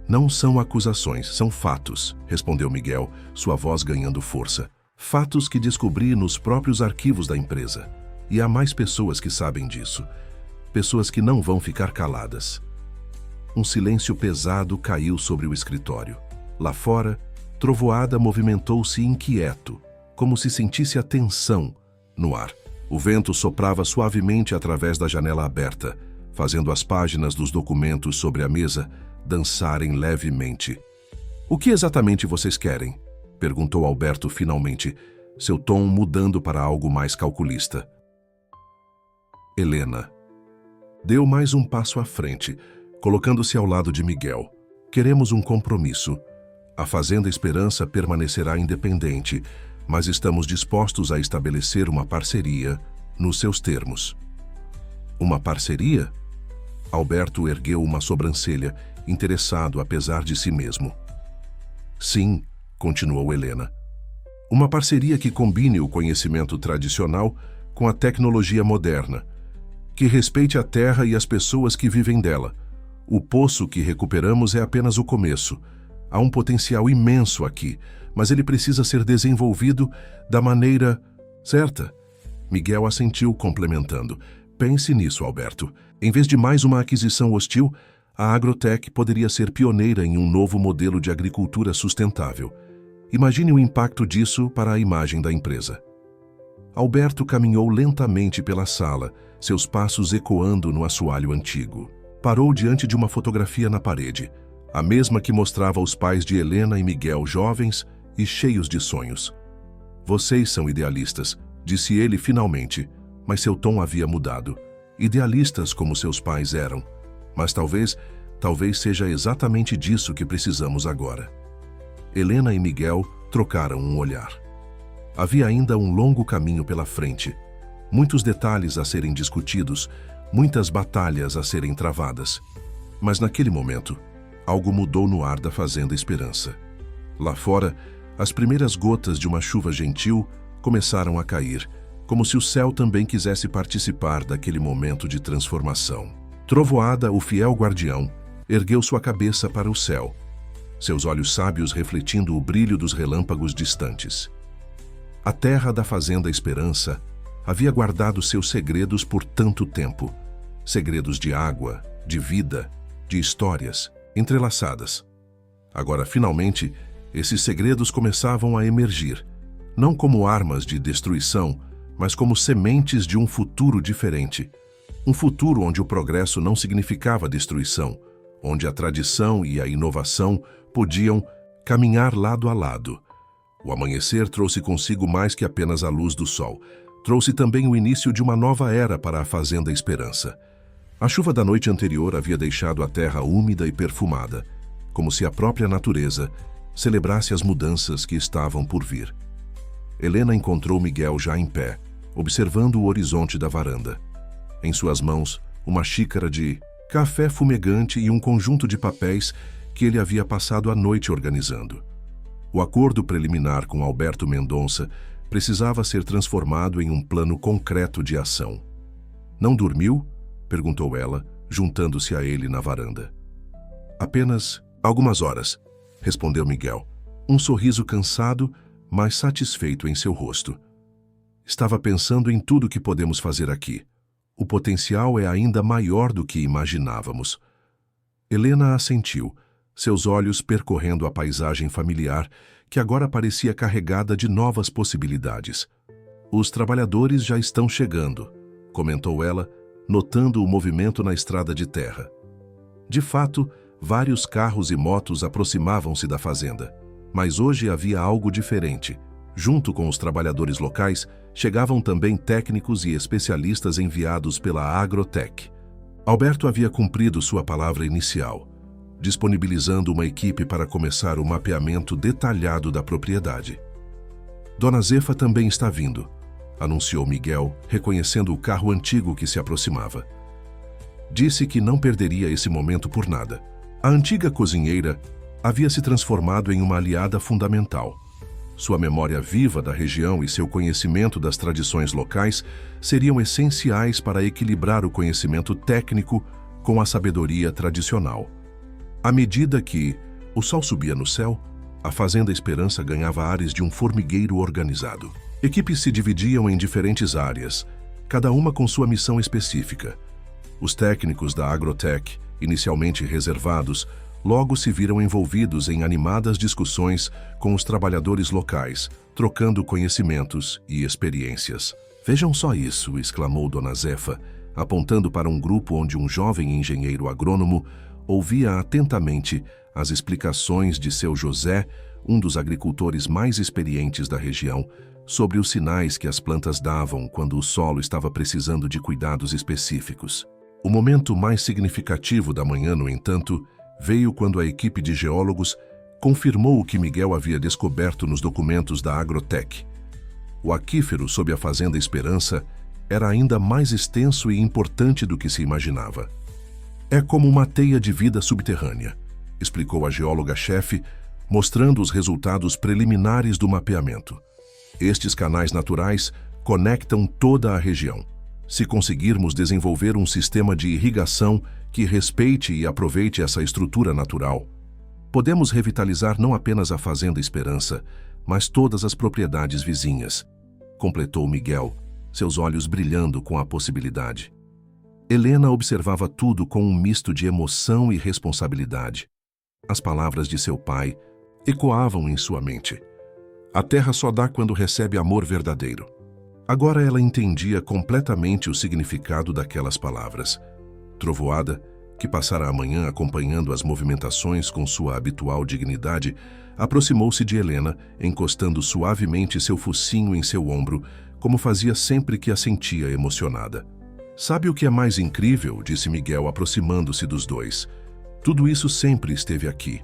Não são acusações, são fatos, respondeu Miguel, sua voz ganhando força. Fatos que descobri nos próprios arquivos da empresa. E há mais pessoas que sabem disso. Pessoas que não vão ficar caladas. Um silêncio pesado caiu sobre o escritório. Lá fora, Trovoada movimentou-se inquieto, como se sentisse a tensão no ar. O vento soprava suavemente através da janela aberta, fazendo as páginas dos documentos sobre a mesa dançarem levemente. "O que exatamente vocês querem?" perguntou Alberto finalmente, seu tom mudando para algo mais calculista. Helena deu mais um passo à frente, colocando-se ao lado de Miguel. "Queremos um compromisso. A Fazenda Esperança permanecerá independente, mas estamos dispostos a estabelecer uma parceria nos seus termos." "Uma parceria?" Alberto ergueu uma sobrancelha, interessado apesar de si mesmo. "Sim", continuou Helena. "Uma parceria que combine o conhecimento tradicional com a tecnologia moderna, que respeite a terra e as pessoas que vivem dela. O poço que recuperamos é apenas o começo. Há um potencial imenso aqui, mas ele precisa ser desenvolvido da maneira certa." Miguel assentiu, complementando. "Pense nisso, Alberto. Em vez de mais uma aquisição hostil, a Agrotech poderia ser pioneira em um novo modelo de agricultura sustentável. Imagine o impacto disso para a imagem da empresa." Alberto caminhou lentamente pela sala, seus passos ecoando no assoalho antigo. Parou diante de uma fotografia na parede, a mesma que mostrava os pais de Helena e Miguel jovens e cheios de sonhos. "Vocês são idealistas", disse ele finalmente, mas seu tom havia mudado. "Idealistas como seus pais eram. Mas talvez seja exatamente disso que precisamos agora." Helena e Miguel trocaram um olhar. Havia ainda um longo caminho pela frente, muitos detalhes a serem discutidos, muitas batalhas a serem travadas. Mas naquele momento, algo mudou no ar da Fazenda Esperança. Lá fora, as primeiras gotas de uma chuva gentil começaram a cair, como se o céu também quisesse participar daquele momento de transformação. Trovoada, o fiel guardião, ergueu sua cabeça para o céu, seus olhos sábios refletindo o brilho dos relâmpagos distantes. A terra da Fazenda Esperança havia guardado seus segredos por tanto tempo. Segredos de água, de vida, de histórias entrelaçadas. Agora, finalmente, esses segredos começavam a emergir, não como armas de destruição, mas como sementes de um futuro diferente. Um futuro onde o progresso não significava destruição, onde a tradição e a inovação podiam caminhar lado a lado. O amanhecer trouxe consigo mais que apenas a luz do sol. Trouxe também o início de uma nova era para a Fazenda Esperança. A chuva da noite anterior havia deixado a terra úmida e perfumada, como se a própria natureza celebrasse as mudanças que estavam por vir. Helena encontrou Miguel já em pé, observando o horizonte da varanda. Em suas mãos, uma xícara de café fumegante e um conjunto de papéis que ele havia passado a noite organizando. O acordo preliminar com Alberto Mendonça precisava ser transformado em um plano concreto de ação. "Não dormiu?" perguntou ela, juntando-se a ele na varanda. "Apenas algumas horas", respondeu Miguel, um sorriso cansado, mas satisfeito em seu rosto. "Estava pensando em tudo que podemos fazer aqui. O potencial é ainda maior do que imaginávamos." Helena assentiu, seus olhos percorrendo a paisagem familiar, que agora parecia carregada de novas possibilidades. "Os trabalhadores já estão chegando", comentou ela, notando o movimento na estrada de terra. De fato, vários carros e motos aproximavam-se da fazenda. Mas hoje havia algo diferente. Junto com os trabalhadores locais, chegavam também técnicos e especialistas enviados pela Agrotech. Alberto havia cumprido sua palavra inicial, disponibilizando uma equipe para começar o mapeamento detalhado da propriedade. "Dona Zefa também está vindo", anunciou Miguel, reconhecendo o carro antigo que se aproximava. Disse que não perderia esse momento por nada. A antiga cozinheira havia se transformado em uma aliada fundamental. Sua memória viva da região e seu conhecimento das tradições locais seriam essenciais para equilibrar o conhecimento técnico com a sabedoria tradicional. À medida que o sol subia no céu, a Fazenda Esperança ganhava ares de um formigueiro organizado. Equipes se dividiam em diferentes áreas, cada uma com sua missão específica. Os técnicos da Agrotech, inicialmente reservados, logo se viram envolvidos em animadas discussões com os trabalhadores locais, trocando conhecimentos e experiências. "Vejam só isso", exclamou Dona Zefa, apontando para um grupo onde um jovem engenheiro agrônomo ouvia atentamente as explicações de seu José, um dos agricultores mais experientes da região, sobre os sinais que as plantas davam quando o solo estava precisando de cuidados específicos. O momento mais significativo da manhã, no entanto, veio quando a equipe de geólogos confirmou o que Miguel havia descoberto nos documentos da Agrotech. O aquífero sob a Fazenda Esperança era ainda mais extenso e importante do que se imaginava. "É como uma teia de vida subterrânea", explicou a geóloga-chefe, mostrando os resultados preliminares do mapeamento. "Estes canais naturais conectam toda a região. Se conseguirmos desenvolver um sistema de irrigação que respeite e aproveite essa estrutura natural, podemos revitalizar não apenas a Fazenda Esperança, mas todas as propriedades vizinhas", completou Miguel, seus olhos brilhando com a possibilidade. Helena observava tudo com um misto de emoção e responsabilidade. As palavras de seu pai ecoavam em sua mente. "A terra só dá quando recebe amor verdadeiro." Agora ela entendia completamente o significado daquelas palavras. Trovoada, que passara a manhã acompanhando as movimentações com sua habitual dignidade, aproximou-se de Helena, encostando suavemente seu focinho em seu ombro, como fazia sempre que a sentia emocionada. "Sabe o que é mais incrível?", disse Miguel, aproximando-se dos dois. "Tudo isso sempre esteve aqui.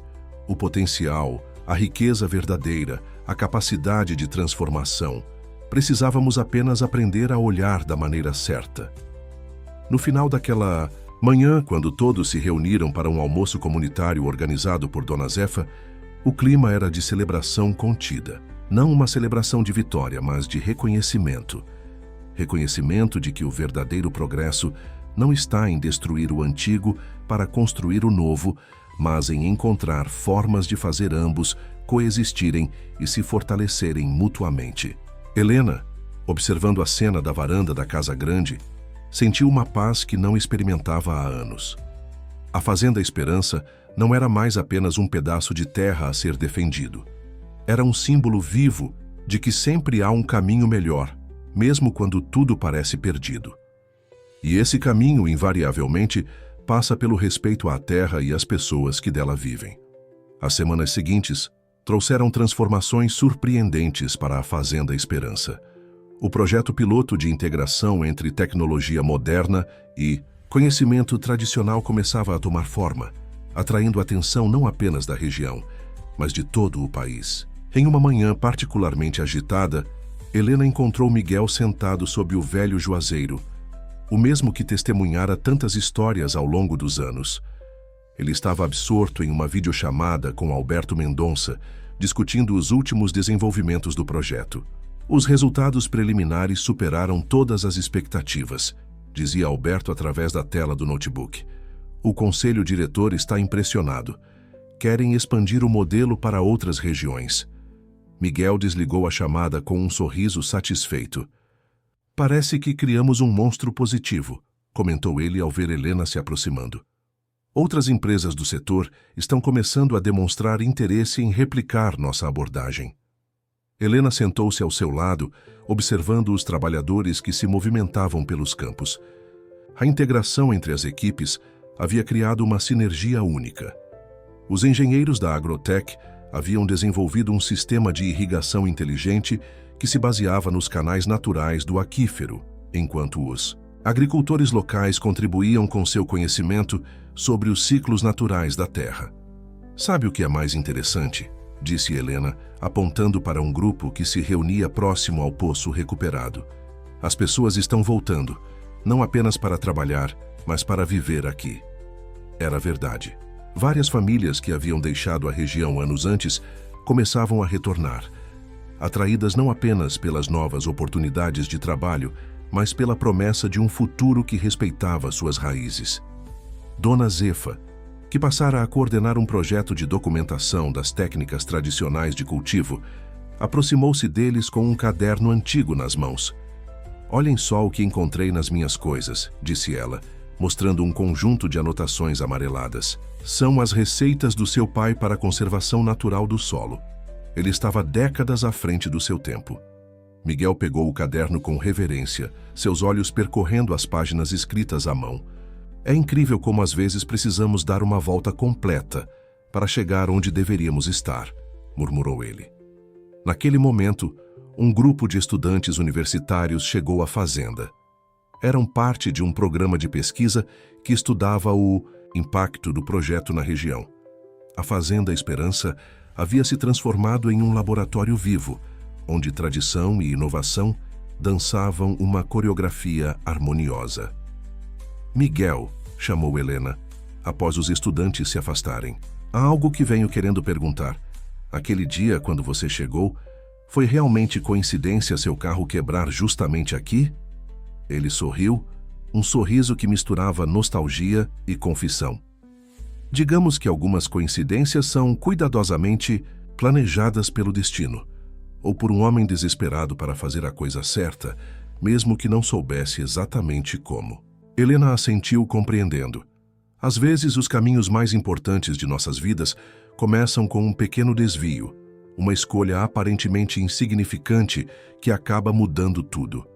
O potencial, a riqueza verdadeira, a capacidade de transformação. Precisávamos apenas aprender a olhar da maneira certa." No final daquela manhã, quando todos se reuniram para um almoço comunitário organizado por Dona Zefa, o clima era de celebração contida. Não uma celebração de vitória, mas de reconhecimento. Reconhecimento de que o verdadeiro progresso não está em destruir o antigo para construir o novo, mas em encontrar formas de fazer ambos coexistirem e se fortalecerem mutuamente. Helena, observando a cena da varanda da casa grande, sentiu uma paz que não experimentava há anos. A Fazenda Esperança não era mais apenas um pedaço de terra a ser defendido. Era um símbolo vivo de que sempre há um caminho melhor, mesmo quando tudo parece perdido. E esse caminho, invariavelmente, passa pelo respeito à terra e às pessoas que dela vivem. As semanas seguintes trouxeram transformações surpreendentes para a Fazenda Esperança. O projeto piloto de integração entre tecnologia moderna e conhecimento tradicional começava a tomar forma, atraindo a atenção não apenas da região, mas de todo o país. Em uma manhã particularmente agitada, Helena encontrou Miguel sentado sob o velho juazeiro, o mesmo que testemunhara tantas histórias ao longo dos anos. Ele estava absorto em uma videochamada com Alberto Mendonça, discutindo os últimos desenvolvimentos do projeto. "Os resultados preliminares superaram todas as expectativas", dizia Alberto através da tela do notebook. "O conselho diretor está impressionado. Querem expandir o modelo para outras regiões." Miguel desligou a chamada com um sorriso satisfeito. "Parece que criamos um monstro positivo", comentou ele ao ver Helena se aproximando. Outras empresas do setor estão começando a demonstrar interesse em replicar nossa abordagem. Helena sentou-se ao seu lado, observando os trabalhadores que se movimentavam pelos campos. A integração entre as equipes havia criado uma sinergia única. Os engenheiros da Agrotech haviam desenvolvido um sistema de irrigação inteligente que se baseava nos canais naturais do aquífero, enquanto os agricultores locais contribuíam com seu conhecimento sobre os ciclos naturais da terra. "Sabe o que é mais interessante?", disse Helena, apontando para um grupo que se reunia próximo ao poço recuperado. "As pessoas estão voltando, não apenas para trabalhar, mas para viver aqui." Era verdade. Várias famílias que haviam deixado a região anos antes começavam a retornar, atraídas não apenas pelas novas oportunidades de trabalho, mas pela promessa de um futuro que respeitava suas raízes. Dona Zefa, que passara a coordenar um projeto de documentação das técnicas tradicionais de cultivo, aproximou-se deles com um caderno antigo nas mãos. "Olhem só o que encontrei nas minhas coisas", disse ela, mostrando um conjunto de anotações amareladas. "São as receitas do seu pai para a conservação natural do solo. Ele estava décadas à frente do seu tempo." Miguel pegou o caderno com reverência, seus olhos percorrendo as páginas escritas à mão. "É incrível como às vezes precisamos dar uma volta completa para chegar onde deveríamos estar", murmurou ele. Naquele momento, um grupo de estudantes universitários chegou à fazenda. Eram parte de um programa de pesquisa que estudava o impacto do projeto na região. A Fazenda Esperança havia se transformado em um laboratório vivo, onde tradição e inovação dançavam uma coreografia harmoniosa. "Miguel", chamou Helena, após os estudantes se afastarem. "Há algo que venho querendo perguntar. Aquele dia, quando você chegou, foi realmente coincidência seu carro quebrar justamente aqui?" Ele sorriu, um sorriso que misturava nostalgia e confissão. "Digamos que algumas coincidências são cuidadosamente planejadas pelo destino, ou por um homem desesperado para fazer a coisa certa, mesmo que não soubesse exatamente como." Helena assentiu compreendendo. Às vezes, os caminhos mais importantes de nossas vidas começam com um pequeno desvio, uma escolha aparentemente insignificante que acaba mudando tudo.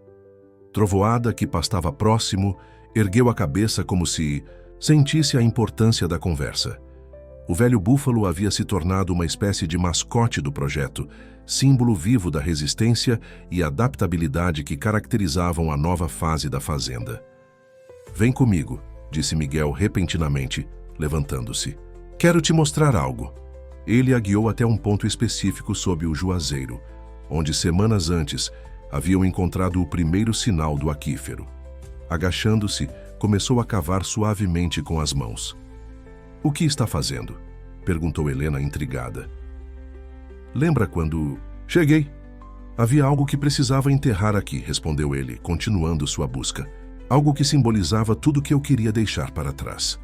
Trovoada, que pastava próximo, ergueu a cabeça como se sentisse a importância da conversa. O velho búfalo havia se tornado uma espécie de mascote do projeto, símbolo vivo da resistência e adaptabilidade que caracterizavam a nova fase da fazenda. "Vem comigo", disse Miguel repentinamente, levantando-se. "Quero te mostrar algo." Ele a guiou até um ponto específico sob o juazeiro, onde semanas antes haviam encontrado o primeiro sinal do aquífero. Agachando-se, começou a cavar suavemente com as mãos. "O que está fazendo?", perguntou Helena intrigada. "Lembra quando..." "Cheguei. Havia algo que precisava enterrar aqui", respondeu ele, continuando sua busca. "Algo que simbolizava tudo que eu queria deixar para trás."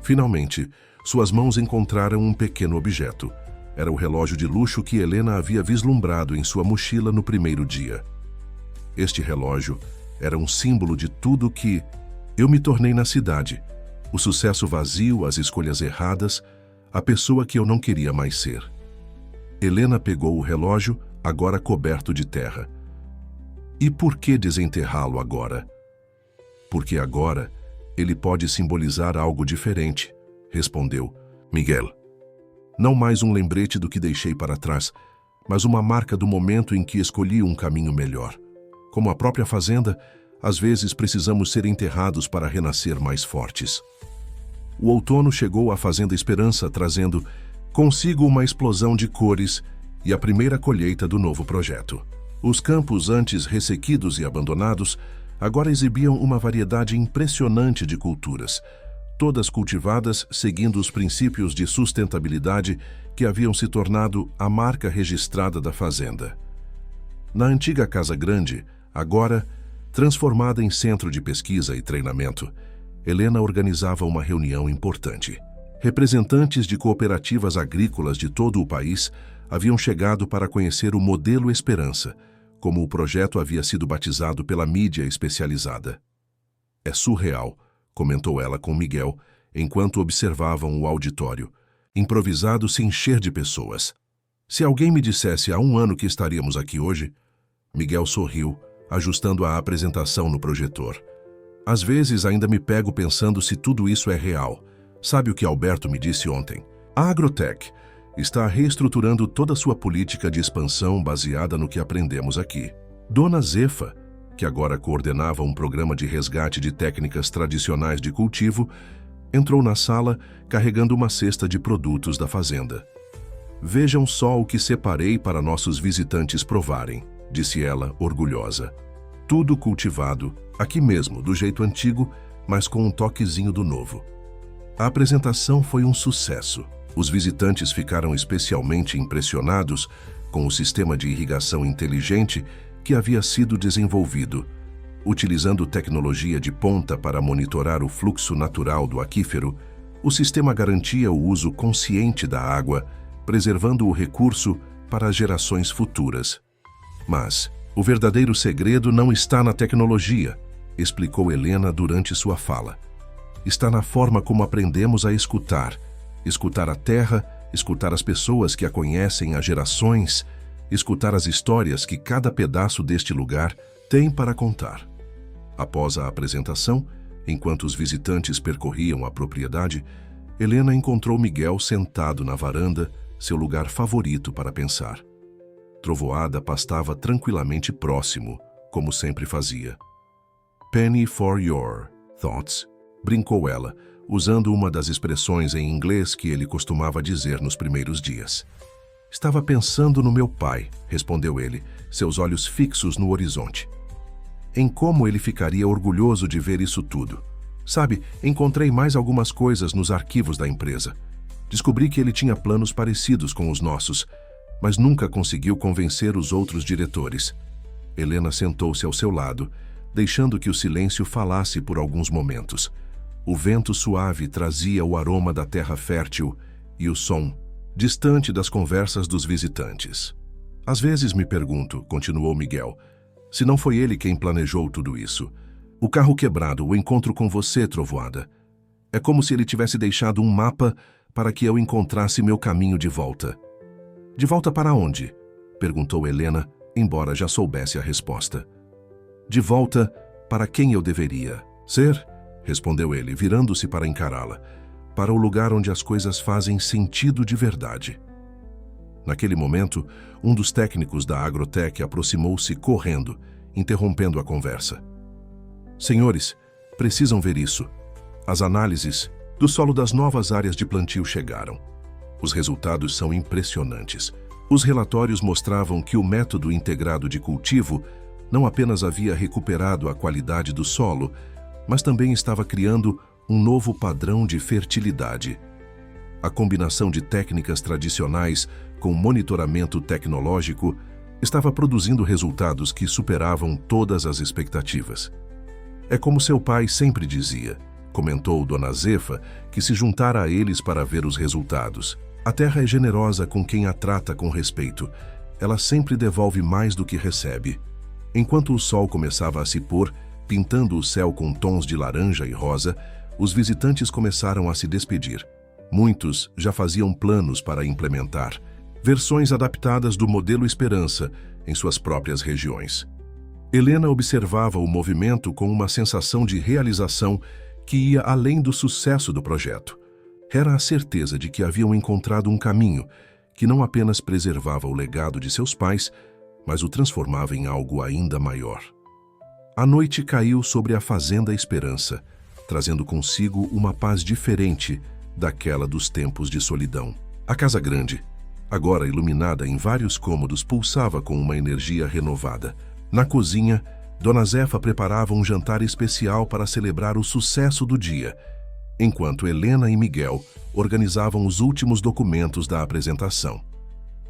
Finalmente, suas mãos encontraram um pequeno objeto. Era o relógio de luxo que Helena havia vislumbrado em sua mochila no primeiro dia. Este relógio era um símbolo de tudo que eu me tornei na cidade. O sucesso vazio, as escolhas erradas, a pessoa que eu não queria mais ser. Helena pegou o relógio, agora coberto de terra. "E por que desenterrá-lo agora?" "Porque agora ele pode simbolizar algo diferente", respondeu Miguel. "Não mais um lembrete do que deixei para trás, mas uma marca do momento em que escolhi um caminho melhor. Como a própria fazenda, às vezes precisamos ser enterrados para renascer mais fortes." O outono chegou à Fazenda Esperança, trazendo consigo uma explosão de cores e a primeira colheita do novo projeto. Os campos, antes ressequidos e abandonados, agora exibiam uma variedade impressionante de culturas, todas cultivadas seguindo os princípios de sustentabilidade que haviam se tornado a marca registrada da fazenda. Na antiga Casa Grande, agora transformada em centro de pesquisa e treinamento, Helena organizava uma reunião importante. Representantes de cooperativas agrícolas de todo o país haviam chegado para conhecer o Modelo Esperança, como o projeto havia sido batizado pela mídia especializada. "É surreal", comentou ela com Miguel, enquanto observavam o auditório, improvisado se encher de pessoas. Se alguém me dissesse há 1 ano que estaríamos aqui hoje, Miguel sorriu, ajustando a apresentação no projetor. Às vezes ainda me pego pensando se tudo isso é real. Sabe o que Alberto me disse ontem? A Agrotech está reestruturando toda a sua política de expansão baseada no que aprendemos aqui. Dona Zefa, que agora coordenava um programa de resgate de técnicas tradicionais de cultivo, entrou na sala carregando uma cesta de produtos da fazenda. Vejam só o que separei para nossos visitantes provarem, disse ela, orgulhosa. Tudo cultivado, aqui mesmo, do jeito antigo, mas com um toquezinho do novo. A apresentação foi um sucesso. Os visitantes ficaram especialmente impressionados com o sistema de irrigação inteligente que havia sido desenvolvido, utilizando tecnologia de ponta para monitorar o fluxo natural do aquífero. O sistema garantia o uso consciente da água, preservando o recurso para as gerações futuras. Mas o verdadeiro segredo não está na tecnologia, explicou Helena durante sua fala. Está na forma como aprendemos a escutar a terra, escutar as pessoas que a conhecem há gerações, escutar as histórias que cada pedaço deste lugar tem para contar. Após a apresentação, enquanto os visitantes percorriam a propriedade, Helena encontrou Miguel sentado na varanda, seu lugar favorito para pensar. Trovoada pastava tranquilamente próximo, como sempre fazia. "Penny for your thoughts", brincou ela, usando uma das expressões em inglês que ele costumava dizer nos primeiros dias. "Estava pensando no meu pai", respondeu ele, seus olhos fixos no horizonte. "Em como ele ficaria orgulhoso de ver isso tudo. Sabe, encontrei mais algumas coisas nos arquivos da empresa. Descobri que ele tinha planos parecidos com os nossos, mas nunca conseguiu convencer os outros diretores." Helena sentou-se ao seu lado, deixando que o silêncio falasse por alguns momentos. O vento suave trazia o aroma da terra fértil e o som, distante das conversas dos visitantes. "Às vezes me pergunto", continuou Miguel, "se não foi ele quem planejou tudo isso. O carro quebrado, o encontro com você, Trovoada. É como se ele tivesse deixado um mapa para que eu encontrasse meu caminho de volta." "De volta para onde?", perguntou Helena, embora já soubesse a resposta. "De volta para quem eu deveria ser", respondeu ele, virando-se para encará-la, "para o lugar onde as coisas fazem sentido de verdade." Naquele momento, um dos técnicos da Agrotech aproximou-se correndo, interrompendo a conversa. "Senhores, precisam ver isso. As análises do solo das novas áreas de plantio chegaram. Os resultados são impressionantes. Os relatórios mostravam que o método integrado de cultivo não apenas havia recuperado a qualidade do solo, mas também estava criando um novo padrão de fertilidade. A combinação de técnicas tradicionais com monitoramento tecnológico estava produzindo resultados que superavam todas as expectativas. "É como seu pai sempre dizia", comentou Dona Zefa, que se juntara a eles para ver os resultados. "A terra é generosa com quem a trata com respeito. Ela sempre devolve mais do que recebe." Enquanto o sol começava a se pôr, pintando o céu com tons de laranja e rosa, os visitantes começaram a se despedir. Muitos já faziam planos para implementar versões adaptadas do modelo Esperança em suas próprias regiões. Helena observava o movimento com uma sensação de realização que ia além do sucesso do projeto. Era a certeza de que haviam encontrado um caminho que não apenas preservava o legado de seus pais, mas o transformava em algo ainda maior. A noite caiu sobre a Fazenda Esperança, trazendo consigo uma paz diferente daquela dos tempos de solidão. A casa grande, agora iluminada em vários cômodos, pulsava com uma energia renovada. Na cozinha, Dona Zefa preparava um jantar especial para celebrar o sucesso do dia, enquanto Helena e Miguel organizavam os últimos documentos da apresentação.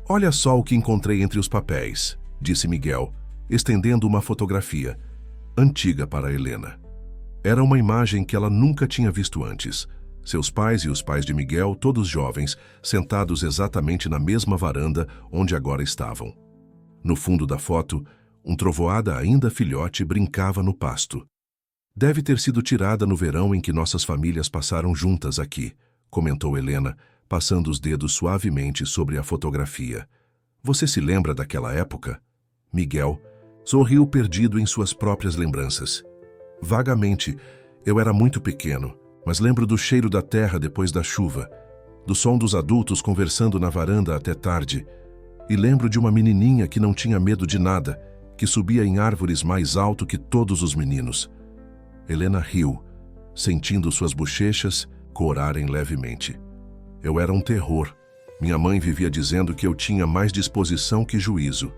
"Olha só o que encontrei entre os papéis", disse Miguel, estendendo uma fotografia, antiga para Helena. Era uma imagem que ela nunca tinha visto antes. Seus pais e os pais de Miguel, todos jovens, sentados exatamente na mesma varanda onde agora estavam. No fundo da foto, um Trovoada ainda filhote brincava no pasto. Deve ter sido tirada no verão em que nossas famílias passaram juntas aqui, comentou Helena, passando os dedos suavemente sobre a fotografia. Você se lembra daquela época? Miguel sorriu perdido em suas próprias lembranças. Vagamente, eu era muito pequeno, mas lembro do cheiro da terra depois da chuva, do som dos adultos conversando na varanda até tarde, e lembro de uma menininha que não tinha medo de nada, que subia em árvores mais alto que todos os meninos. Helena riu, sentindo suas bochechas corarem levemente. Eu era um terror. Minha mãe vivia dizendo que eu tinha mais disposição que juízo.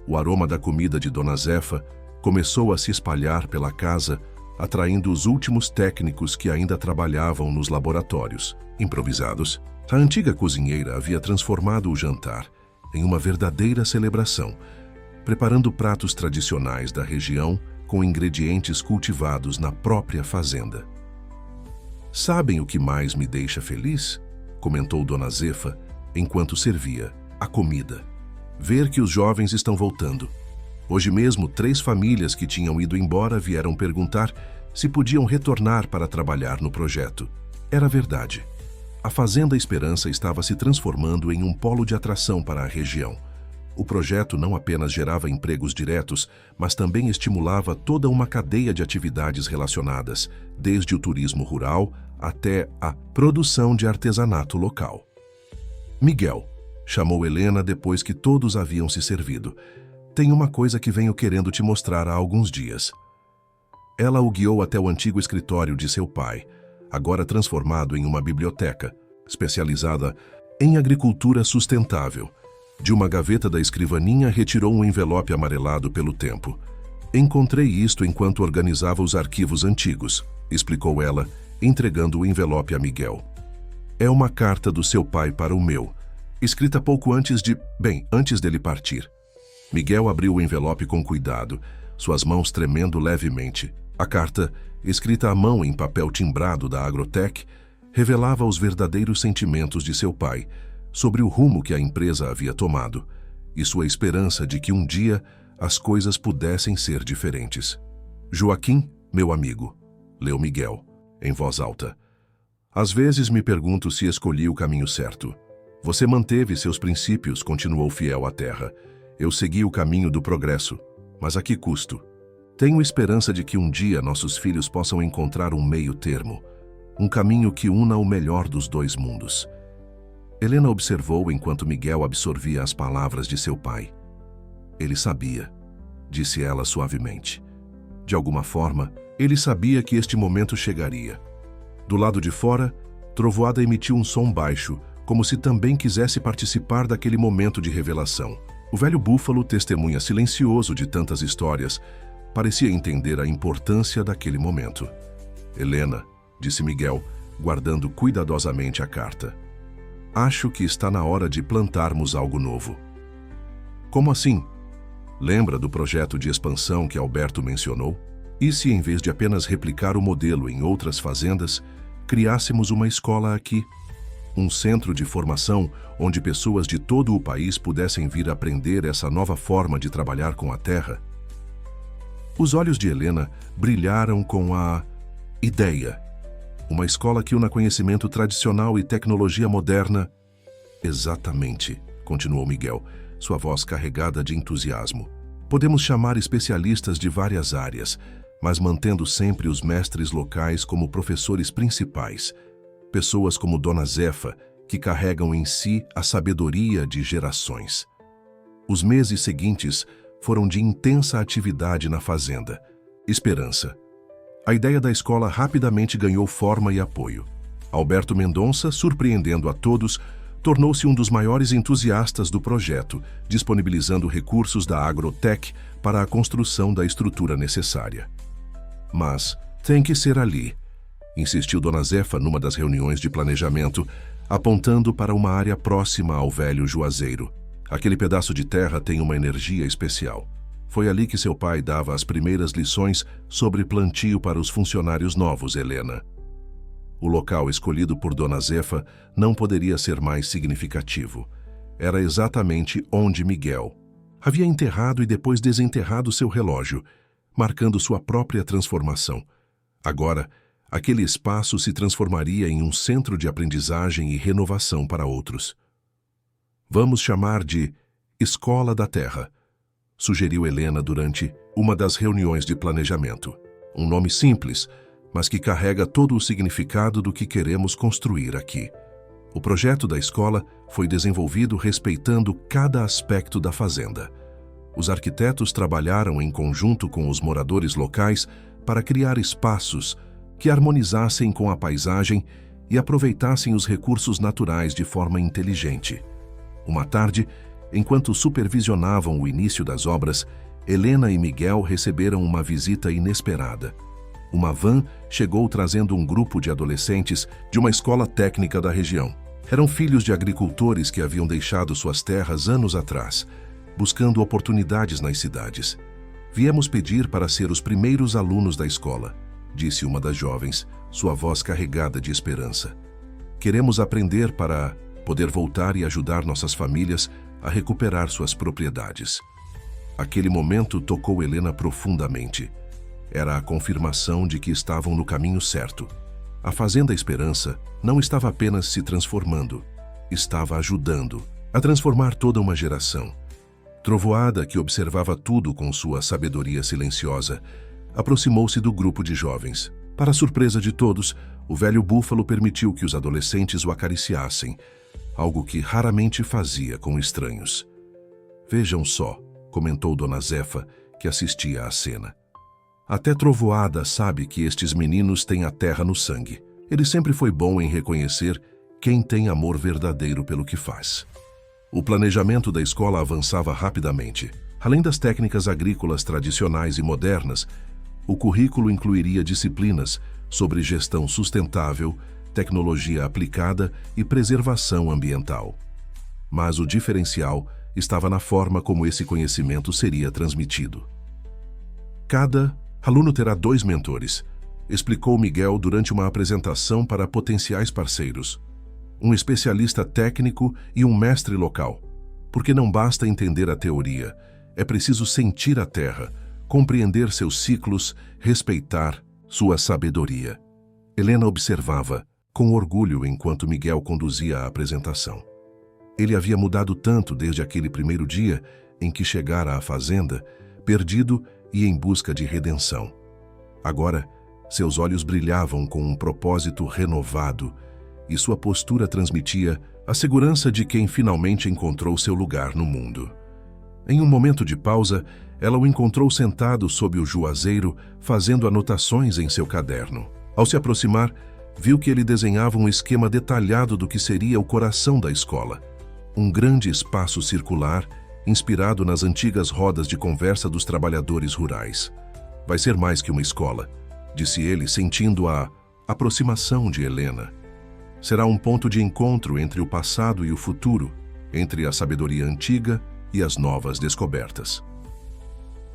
O aroma da comida de Dona Zefa começou a se espalhar pela casa, atraindo os últimos técnicos que ainda trabalhavam nos laboratórios, improvisados. A antiga cozinheira havia transformado o jantar em uma verdadeira celebração, preparando pratos tradicionais da região com ingredientes cultivados na própria fazenda. Sabem o que mais me deixa feliz? Comentou Dona Zefa enquanto servia a comida. Ver que os jovens estão voltando. Hoje mesmo, 3 famílias que tinham ido embora vieram perguntar se podiam retornar para trabalhar no projeto. Era verdade. A Fazenda Esperança estava se transformando em um polo de atração para a região. O projeto não apenas gerava empregos diretos, mas também estimulava toda uma cadeia de atividades relacionadas, desde o turismo rural até a produção de artesanato local. Miguel, chamou Helena depois que todos haviam se servido. Tem uma coisa que venho querendo te mostrar há alguns dias. Ela o guiou até o antigo escritório de seu pai, agora transformado em uma biblioteca, especializada em agricultura sustentável. De uma gaveta da escrivaninha retirou um envelope amarelado pelo tempo. Encontrei isto enquanto organizava os arquivos antigos, explicou ela, entregando o envelope a Miguel. É uma carta do seu pai para o meu, escrita pouco antes dele partir. Miguel abriu o envelope com cuidado, suas mãos tremendo levemente. A carta, escrita à mão em papel timbrado da Agrotech, revelava os verdadeiros sentimentos de seu pai sobre o rumo que a empresa havia tomado e sua esperança de que um dia as coisas pudessem ser diferentes. Joaquim, meu amigo, leu Miguel, em voz alta. Às vezes me pergunto se escolhi o caminho certo. Você manteve seus princípios, continuou fiel à terra. Eu segui o caminho do progresso, mas a que custo? Tenho esperança de que um dia nossos filhos possam encontrar um meio termo, um caminho que una o melhor dos 2 mundos. Helena observou enquanto Miguel absorvia as palavras de seu pai. Ele sabia, disse ela suavemente. De alguma forma, ele sabia que este momento chegaria. Do lado de fora, Trovoada emitiu um som baixo, como se também quisesse participar daquele momento de revelação. O velho búfalo, testemunha silencioso de tantas histórias, parecia entender a importância daquele momento. Helena, disse Miguel, guardando cuidadosamente a carta. Acho que está na hora de plantarmos algo novo. Como assim? Lembra do projeto de expansão que Alberto mencionou? E se, em vez de apenas replicar o modelo em outras fazendas, criássemos uma escola aqui? Um centro de formação onde pessoas de todo o país pudessem vir aprender essa nova forma de trabalhar com a terra? Os olhos de Helena brilharam com a ideia. Uma escola que una conhecimento tradicional e tecnologia moderna. Exatamente, continuou Miguel, sua voz carregada de entusiasmo. Podemos chamar especialistas de várias áreas, mas mantendo sempre os mestres locais como professores principais. Pessoas como Dona Zefa, que carregam em si a sabedoria de gerações. Os meses seguintes foram de intensa atividade na fazenda. Esperança. A ideia da escola rapidamente ganhou forma e apoio. Alberto Mendonça, surpreendendo a todos, tornou-se um dos maiores entusiastas do projeto, disponibilizando recursos da Agrotech para a construção da estrutura necessária. Mas tem que ser ali, insistiu Dona Zefa numa das reuniões de planejamento, apontando para uma área próxima ao velho Juazeiro. Aquele pedaço de terra tem uma energia especial. Foi ali que seu pai dava as primeiras lições sobre plantio para os funcionários novos, Helena. O local escolhido por Dona Zefa não poderia ser mais significativo. Era exatamente onde Miguel havia enterrado e depois desenterrado seu relógio, marcando sua própria transformação. Agora, aquele espaço se transformaria em um centro de aprendizagem e renovação para outros. Vamos chamar de Escola da Terra, sugeriu Helena durante uma das reuniões de planejamento. Um nome simples, mas que carrega todo o significado do que queremos construir aqui. O projeto da escola foi desenvolvido respeitando cada aspecto da fazenda. Os arquitetos trabalharam em conjunto com os moradores locais para criar espaços que harmonizassem com a paisagem e aproveitassem os recursos naturais de forma inteligente. Uma tarde, enquanto supervisionavam o início das obras, Helena e Miguel receberam uma visita inesperada. Uma van chegou trazendo um grupo de adolescentes de uma escola técnica da região. Eram filhos de agricultores que haviam deixado suas terras anos atrás, buscando oportunidades nas cidades. Viemos pedir para ser os primeiros alunos da escola, disse uma das jovens, sua voz carregada de esperança. Queremos aprender para poder voltar e ajudar nossas famílias a recuperar suas propriedades. Aquele momento tocou Helena profundamente. Era a confirmação de que estavam no caminho certo. A Fazenda Esperança não estava apenas se transformando, estava ajudando a transformar toda uma geração. Trovoada, que observava tudo com sua sabedoria silenciosa, aproximou-se do grupo de jovens. Para a surpresa de todos, o velho búfalo permitiu que os adolescentes o acariciassem, algo que raramente fazia com estranhos. Vejam só, comentou Dona Zefa, que assistia à cena. Até Trovoada sabe que estes meninos têm a terra no sangue. Ele sempre foi bom em reconhecer quem tem amor verdadeiro pelo que faz. O planejamento da escola avançava rapidamente. Além das técnicas agrícolas tradicionais e modernas, o currículo incluiria disciplinas sobre gestão sustentável, tecnologia aplicada e preservação ambiental. Mas o diferencial estava na forma como esse conhecimento seria transmitido. Cada aluno terá 2 mentores, explicou Miguel durante uma apresentação para potenciais parceiros. Um especialista técnico e um mestre local. Porque não basta entender a teoria, é preciso sentir a terra, compreender seus ciclos, respeitar sua sabedoria. Helena observava, com orgulho, enquanto Miguel conduzia a apresentação. Ele havia mudado tanto desde aquele primeiro dia em que chegara à fazenda, perdido e em busca de redenção. Agora, seus olhos brilhavam com um propósito renovado e sua postura transmitia a segurança de quem finalmente encontrou seu lugar no mundo. Em um momento de pausa, ela o encontrou sentado sob o juazeiro, fazendo anotações em seu caderno. Ao se aproximar, viu que ele desenhava um esquema detalhado do que seria o coração da escola. Um grande espaço circular, inspirado nas antigas rodas de conversa dos trabalhadores rurais. Vai ser mais que uma escola, disse ele, sentindo a aproximação de Helena. Será um ponto de encontro entre o passado e o futuro, entre a sabedoria antiga e as novas descobertas.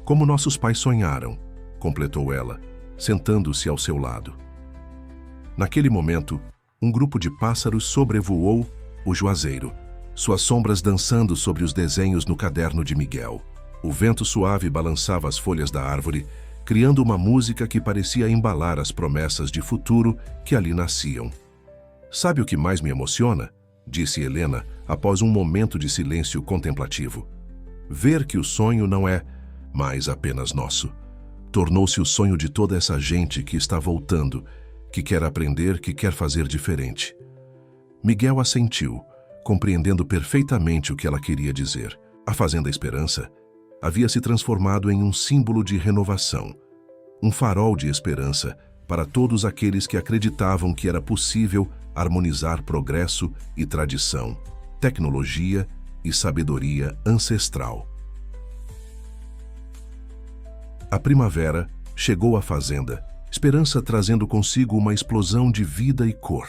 Como nossos pais sonharam, completou ela, sentando-se ao seu lado. Naquele momento, um grupo de pássaros sobrevoou o juazeiro, suas sombras dançando sobre os desenhos no caderno de Miguel. O vento suave balançava as folhas da árvore, criando uma música que parecia embalar as promessas de futuro que ali nasciam. Sabe o que mais me emociona? Disse Helena, após um momento de silêncio contemplativo. Ver que o sonho não é mais apenas nosso. Tornou-se o sonho de toda essa gente que está voltando, que quer aprender, que quer fazer diferente. Miguel assentiu, compreendendo perfeitamente o que ela queria dizer. A Fazenda Esperança havia se transformado em um símbolo de renovação, um farol de esperança para todos aqueles que acreditavam que era possível harmonizar progresso e tradição, tecnologia e sabedoria ancestral. A primavera chegou à fazenda, Esperança trazendo consigo uma explosão de vida e cor.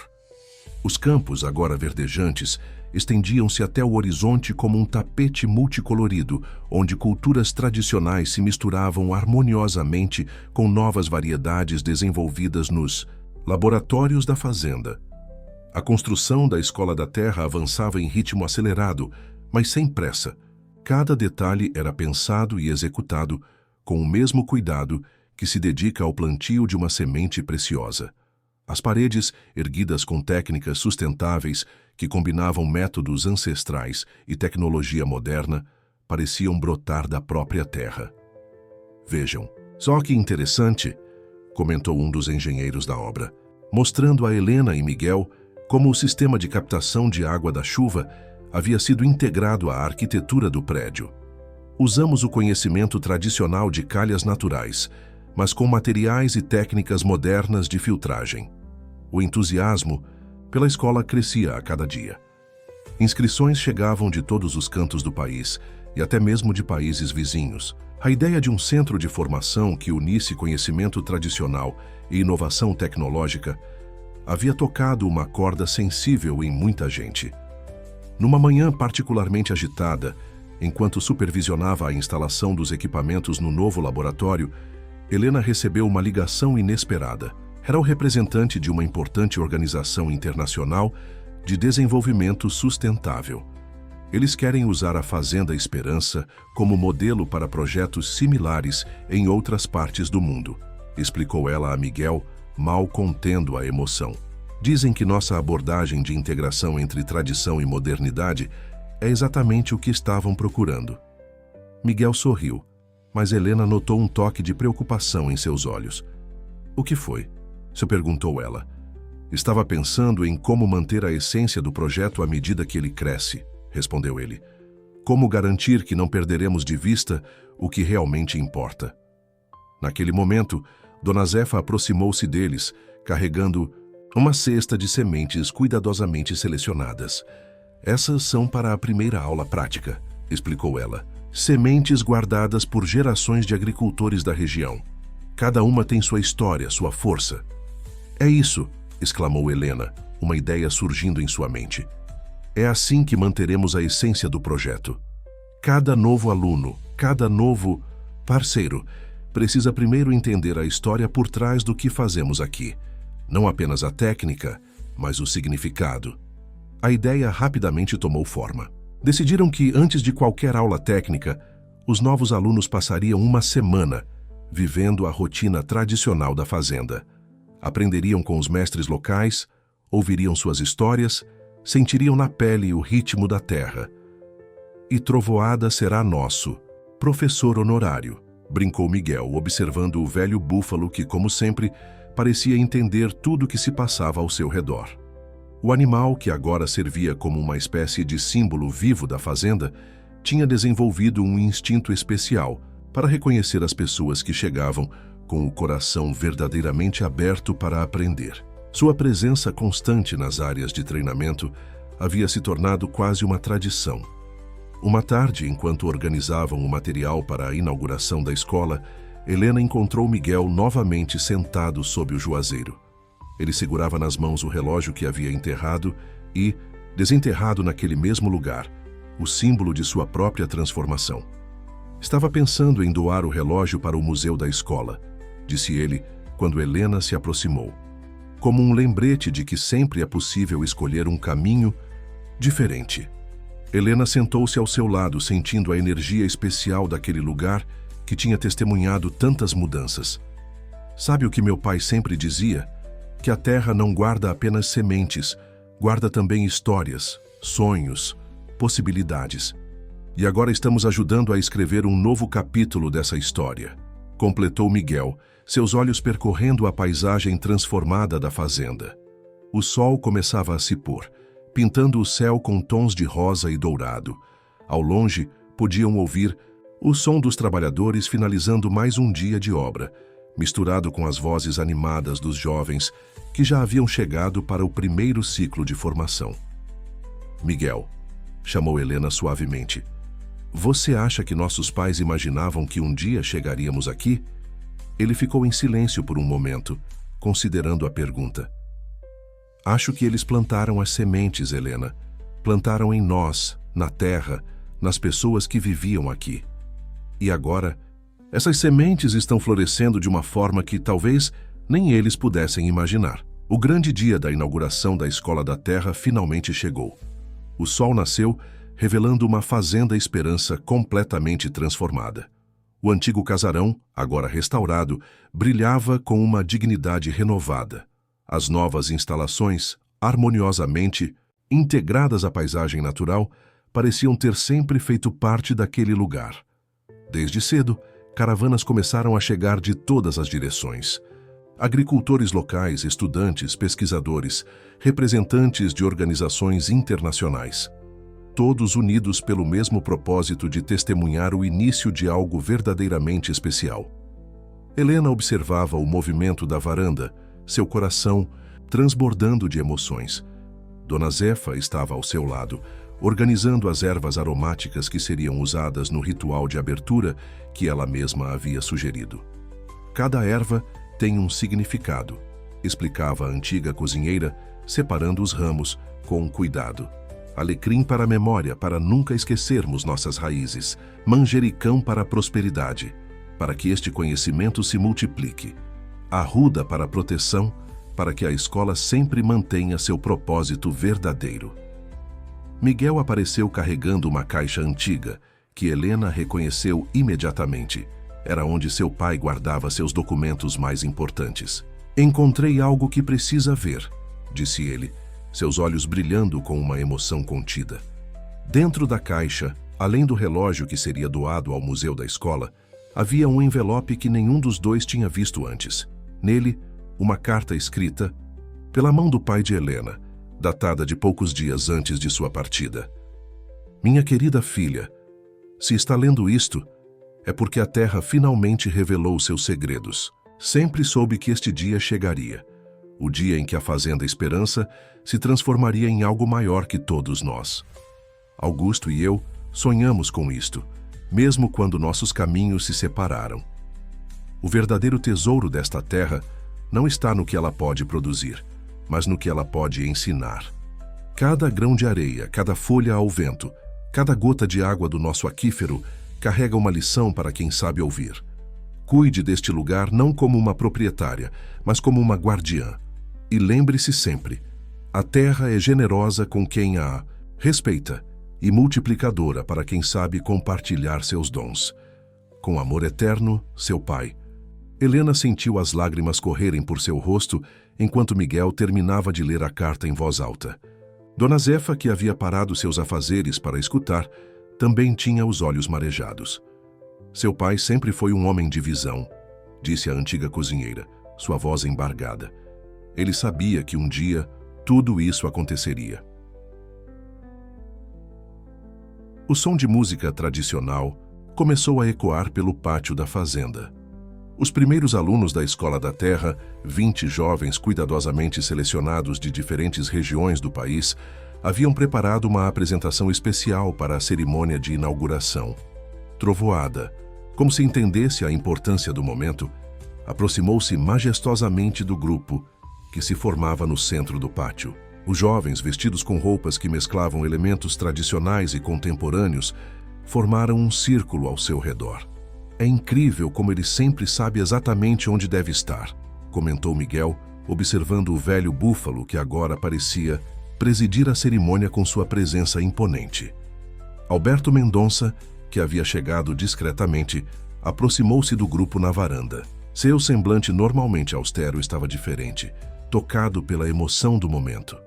Os campos, agora verdejantes, estendiam-se até o horizonte como um tapete multicolorido, onde culturas tradicionais se misturavam harmoniosamente com novas variedades desenvolvidas nos laboratórios da fazenda. A construção da Escola da Terra avançava em ritmo acelerado, mas sem pressa. Cada detalhe era pensado e executado com o mesmo cuidado que se dedica ao plantio de uma semente preciosa. As paredes, erguidas com técnicas sustentáveis que combinavam métodos ancestrais e tecnologia moderna, pareciam brotar da própria terra. Vejam, só que interessante, comentou um dos engenheiros da obra, mostrando a Helena e Miguel como o sistema de captação de água da chuva havia sido integrado à arquitetura do prédio. Usamos o conhecimento tradicional de calhas naturais, mas com materiais e técnicas modernas de filtragem. O entusiasmo pela escola crescia a cada dia. Inscrições chegavam de todos os cantos do país e até mesmo de países vizinhos. A ideia de um centro de formação que unisse conhecimento tradicional e inovação tecnológica havia tocado uma corda sensível em muita gente. Numa manhã particularmente agitada, enquanto supervisionava a instalação dos equipamentos no novo laboratório, Helena recebeu uma ligação inesperada. Era o representante de uma importante organização internacional de desenvolvimento sustentável. Eles querem usar a Fazenda Esperança como modelo para projetos similares em outras partes do mundo, explicou ela a Miguel, mal contendo a emoção. Dizem que nossa abordagem de integração entre tradição e modernidade é exatamente o que estavam procurando. Miguel sorriu, mas Helena notou um toque de preocupação em seus olhos. O que foi? Se perguntou ela. Estava pensando em como manter a essência do projeto à medida que ele cresce, respondeu ele. Como garantir que não perderemos de vista o que realmente importa? Naquele momento, Dona Zefa aproximou-se deles, carregando uma cesta de sementes cuidadosamente selecionadas. Essas são para a primeira aula prática, explicou ela. Sementes guardadas por gerações de agricultores da região. Cada uma tem sua história, sua força. É isso, exclamou Helena, uma ideia surgindo em sua mente. É assim que manteremos a essência do projeto. Cada novo aluno, cada novo parceiro, precisa primeiro entender a história por trás do que fazemos aqui. Não apenas a técnica, mas o significado. A ideia rapidamente tomou forma. Decidiram que, antes de qualquer aula técnica, os novos alunos passariam uma semana vivendo a rotina tradicional da fazenda. Aprenderiam com os mestres locais, ouviriam suas histórias, sentiriam na pele o ritmo da terra. E Trovoada será nosso professor honorário, brincou Miguel, observando o velho búfalo que, como sempre, parecia entender tudo o que se passava ao seu redor. O animal, que agora servia como uma espécie de símbolo vivo da fazenda, tinha desenvolvido um instinto especial para reconhecer as pessoas que chegavam com o coração verdadeiramente aberto para aprender. Sua presença constante nas áreas de treinamento havia se tornado quase uma tradição. Uma tarde, enquanto organizavam o material para a inauguração da escola, Helena encontrou Miguel novamente sentado sob o juazeiro. Ele segurava nas mãos o relógio que havia enterrado e, desenterrado naquele mesmo lugar, o símbolo de sua própria transformação. Estava pensando em doar o relógio para o museu da escola, disse ele quando Helena se aproximou, como um lembrete de que sempre é possível escolher um caminho diferente. Helena sentou-se ao seu lado, sentindo a energia especial daquele lugar que tinha testemunhado tantas mudanças. Sabe o que meu pai sempre dizia? Que a terra não guarda apenas sementes, guarda também histórias, sonhos, possibilidades. E agora estamos ajudando a escrever um novo capítulo dessa história, completou Miguel, seus olhos percorrendo a paisagem transformada da fazenda. O sol começava a se pôr, pintando o céu com tons de rosa e dourado. Ao longe, podiam ouvir o som dos trabalhadores finalizando mais um dia de obra, misturado com as vozes animadas dos jovens que já haviam chegado para o primeiro ciclo de formação. Miguel, chamou Helena suavemente, você acha que nossos pais imaginavam que um dia chegaríamos aqui? Ele ficou em silêncio por um momento, considerando a pergunta. Acho que eles plantaram as sementes, Helena. Plantaram em nós, na terra, nas pessoas que viviam aqui. E agora, essas sementes estão florescendo de uma forma que talvez nem eles pudessem imaginar. O grande dia da inauguração da Escola da Terra finalmente chegou. O sol nasceu, revelando uma Fazenda Esperança completamente transformada. O antigo casarão, agora restaurado, brilhava com uma dignidade renovada. As novas instalações, harmoniosamente integradas à paisagem natural, pareciam ter sempre feito parte daquele lugar. Desde cedo, caravanas começaram a chegar de todas as direções. Agricultores locais, estudantes, pesquisadores, representantes de organizações internacionais. Todos unidos pelo mesmo propósito de testemunhar o início de algo verdadeiramente especial. Helena observava o movimento da varanda, seu coração transbordando de emoções. Dona Zefa estava ao seu lado, organizando as ervas aromáticas que seriam usadas no ritual de abertura que ela mesma havia sugerido. Cada erva tem um significado, explicava a antiga cozinheira, separando os ramos com cuidado. Alecrim para a memória, para nunca esquecermos nossas raízes. Manjericão para a prosperidade, para que este conhecimento se multiplique. Arruda para a proteção, para que a escola sempre mantenha seu propósito verdadeiro. Miguel apareceu carregando uma caixa antiga, que Helena reconheceu imediatamente. Era onde seu pai guardava seus documentos mais importantes. Encontrei algo que precisa ver, disse ele, seus olhos brilhando com uma emoção contida. Dentro da caixa, além do relógio que seria doado ao museu da escola, havia um envelope que nenhum dos dois tinha visto antes. Nele, uma carta escrita pela mão do pai de Helena, datada de poucos dias antes de sua partida. Minha querida filha, se está lendo isto, é porque a Terra finalmente revelou seus segredos. Sempre soube que este dia chegaria, o dia em que a Fazenda Esperança se transformaria em algo maior que todos nós. Augusto e eu sonhamos com isto, mesmo quando nossos caminhos se separaram. O verdadeiro tesouro desta terra não está no que ela pode produzir, mas no que ela pode ensinar. Cada grão de areia, cada folha ao vento, cada gota de água do nosso aquífero carrega uma lição para quem sabe ouvir. Cuide deste lugar não como uma proprietária, mas como uma guardiã. E lembre-se sempre, a terra é generosa com quem a respeita e multiplicadora para quem sabe compartilhar seus dons. Com amor eterno, seu pai. Helena sentiu as lágrimas correrem por seu rosto enquanto Miguel terminava de ler a carta em voz alta. Dona Zefa, que havia parado seus afazeres para escutar, também tinha os olhos marejados. Seu pai sempre foi um homem de visão, disse a antiga cozinheira, sua voz embargada. Ele sabia que um dia tudo isso aconteceria. O som de música tradicional começou a ecoar pelo pátio da fazenda. Os primeiros alunos da Escola da Terra, 20 jovens cuidadosamente selecionados de diferentes regiões do país, haviam preparado uma apresentação especial para a cerimônia de inauguração. Trovoada, como se entendesse a importância do momento, aproximou-se majestosamente do grupo que se formava no centro do pátio. Os jovens, vestidos com roupas que mesclavam elementos tradicionais e contemporâneos, formaram um círculo ao seu redor. É incrível como ele sempre sabe exatamente onde deve estar, comentou Miguel, observando o velho búfalo que agora parecia presidir a cerimônia com sua presença imponente. Alberto Mendonça, que havia chegado discretamente, aproximou-se do grupo na varanda. Seu semblante normalmente austero estava diferente, tocado pela emoção do momento.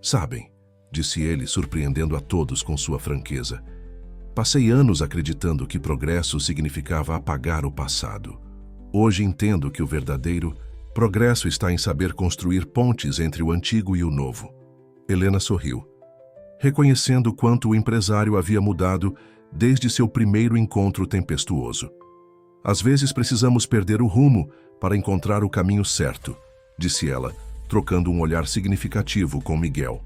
Sabem, disse ele, surpreendendo a todos com sua franqueza. Passei anos acreditando que progresso significava apagar o passado. Hoje entendo que o verdadeiro progresso está em saber construir pontes entre o antigo e o novo. Helena sorriu, reconhecendo quanto o empresário havia mudado desde seu primeiro encontro tempestuoso. Às vezes precisamos perder o rumo para encontrar o caminho certo, disse ela, trocando um olhar significativo com Miguel.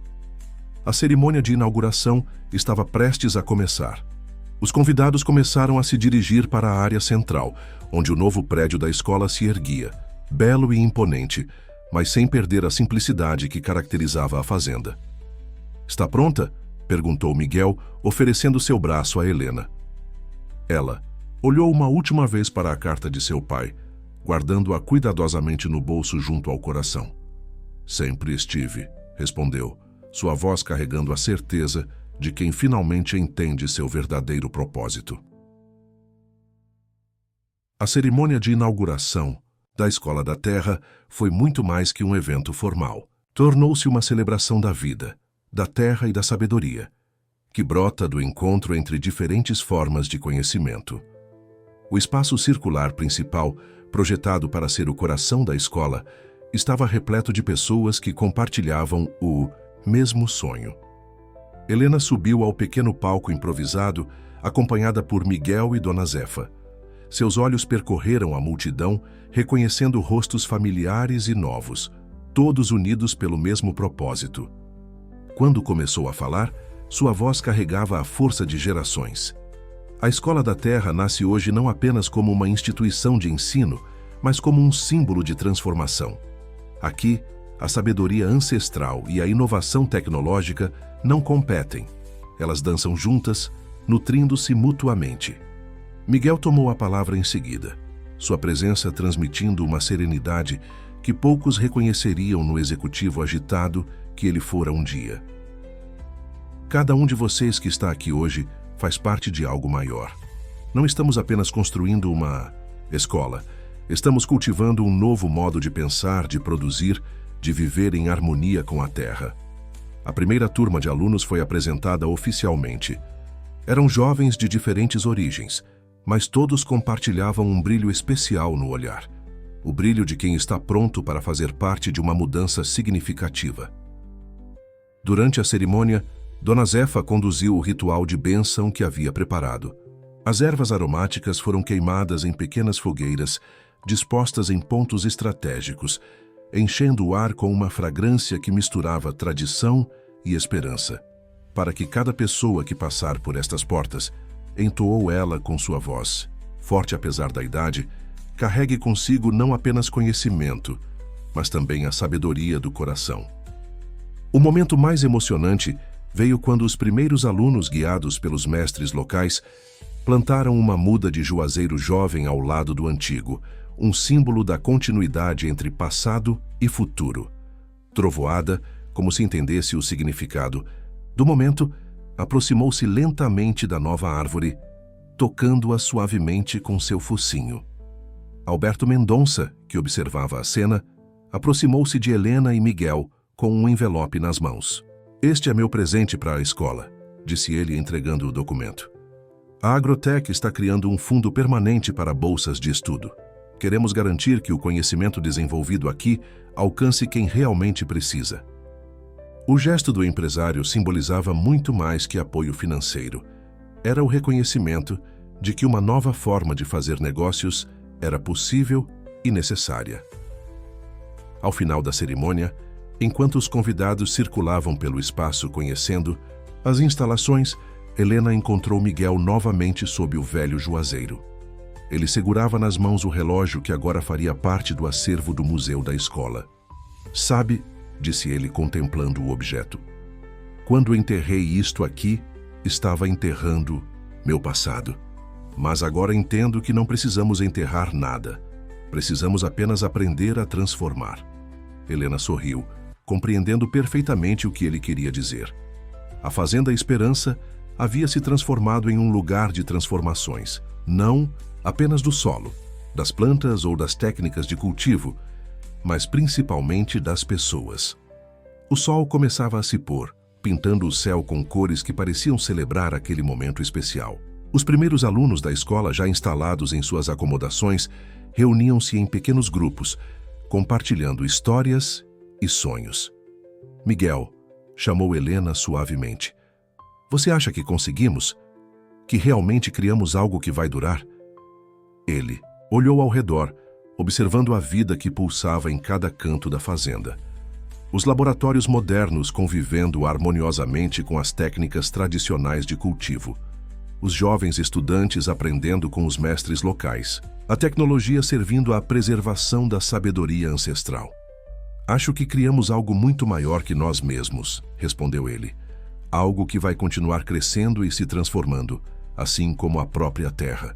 A cerimônia de inauguração estava prestes a começar. Os convidados começaram a se dirigir para a área central, onde o novo prédio da escola se erguia, belo e imponente, mas sem perder a simplicidade que caracterizava a fazenda. Está pronta? Perguntou Miguel, oferecendo seu braço a Helena. Ela olhou uma última vez para a carta de seu pai, guardando-a cuidadosamente no bolso junto ao coração. Sempre estive, respondeu, sua voz carregando a certeza de quem finalmente entende seu verdadeiro propósito. A cerimônia de inauguração da Escola da Terra foi muito mais que um evento formal. Tornou-se uma celebração da vida, da terra e da sabedoria, que brota do encontro entre diferentes formas de conhecimento. O espaço circular principal, projetado para ser o coração da escola, estava repleto de pessoas que compartilhavam o mesmo sonho. Helena subiu ao pequeno palco improvisado, acompanhada por Miguel e Dona Zefa. Seus olhos percorreram a multidão, reconhecendo rostos familiares e novos, todos unidos pelo mesmo propósito. Quando começou a falar, sua voz carregava a força de gerações. A Escola da Terra nasce hoje não apenas como uma instituição de ensino, mas como um símbolo de transformação. Aqui, a sabedoria ancestral e a inovação tecnológica não competem. Elas dançam juntas, nutrindo-se mutuamente. Miguel tomou a palavra em seguida, sua presença transmitindo uma serenidade que poucos reconheceriam no executivo agitado que ele fora um dia. Cada um de vocês que está aqui hoje faz parte de algo maior. Não estamos apenas construindo uma escola, estamos cultivando um novo modo de pensar, de produzir, de viver em harmonia com a Terra. A primeira turma de alunos foi apresentada oficialmente. Eram jovens de diferentes origens, mas todos compartilhavam um brilho especial no olhar. O brilho de quem está pronto para fazer parte de uma mudança significativa. Durante a cerimônia, Dona Zefa conduziu o ritual de bênção que havia preparado. As ervas aromáticas foram queimadas em pequenas fogueiras, dispostas em pontos estratégicos, enchendo o ar com uma fragrância que misturava tradição e esperança. Para que cada pessoa que passar por estas portas, entoou ela com sua voz, forte apesar da idade, carregue consigo não apenas conhecimento, mas também a sabedoria do coração. O momento mais emocionante veio quando os primeiros alunos, guiados pelos mestres locais, plantaram uma muda de juazeiro jovem ao lado do antigo, um símbolo da continuidade entre passado e futuro. Trovoada, como se entendesse o significado, do momento, aproximou-se lentamente da nova árvore, tocando-a suavemente com seu focinho. Alberto Mendonça, que observava a cena, aproximou-se de Helena e Miguel com um envelope nas mãos. "Este é meu presente para a escola", disse ele entregando o documento. "A Agrotech está criando um fundo permanente para bolsas de estudo. Queremos garantir que o conhecimento desenvolvido aqui alcance quem realmente precisa." O gesto do empresário simbolizava muito mais que apoio financeiro. Era o reconhecimento de que uma nova forma de fazer negócios era possível e necessária. Ao final da cerimônia, enquanto os convidados circulavam pelo espaço conhecendo as instalações, Helena encontrou Miguel novamente sob o velho juazeiro. Ele segurava nas mãos o relógio que agora faria parte do acervo do museu da escola. "Sabe", disse ele contemplando o objeto, "quando enterrei isto aqui, estava enterrando meu passado. Mas agora entendo que não precisamos enterrar nada. Precisamos apenas aprender a transformar." Helena sorriu, compreendendo perfeitamente o que ele queria dizer. A Fazenda Esperança havia se transformado em um lugar de transformações, não apenas do solo, das plantas ou das técnicas de cultivo, mas principalmente das pessoas. O sol começava a se pôr, pintando o céu com cores que pareciam celebrar aquele momento especial. Os primeiros alunos da escola, já instalados em suas acomodações, reuniam-se em pequenos grupos, compartilhando histórias e sonhos. "Miguel", chamou Helena suavemente, "você acha que conseguimos? Que realmente criamos algo que vai durar?" Ele olhou ao redor, observando a vida que pulsava em cada canto da fazenda. Os laboratórios modernos convivendo harmoniosamente com as técnicas tradicionais de cultivo. Os jovens estudantes aprendendo com os mestres locais. A tecnologia servindo à preservação da sabedoria ancestral. "Acho que criamos algo muito maior que nós mesmos", respondeu ele. "Algo que vai continuar crescendo e se transformando, assim como a própria terra."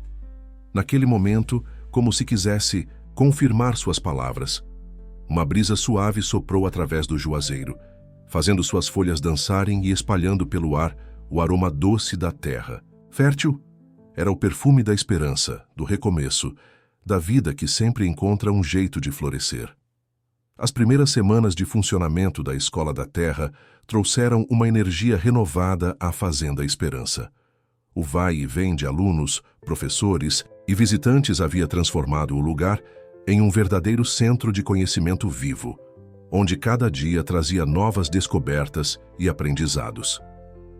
Naquele momento, como se quisesse confirmar suas palavras, uma brisa suave soprou através do juazeiro, fazendo suas folhas dançarem e espalhando pelo ar o aroma doce da terra. Fértil, era o perfume da esperança, do recomeço, da vida que sempre encontra um jeito de florescer. As primeiras semanas de funcionamento da Escola da Terra trouxeram uma energia renovada à Fazenda Esperança. O vai e vem de alunos, professores e visitantes havia transformado o lugar em um verdadeiro centro de conhecimento vivo, onde cada dia trazia novas descobertas e aprendizados.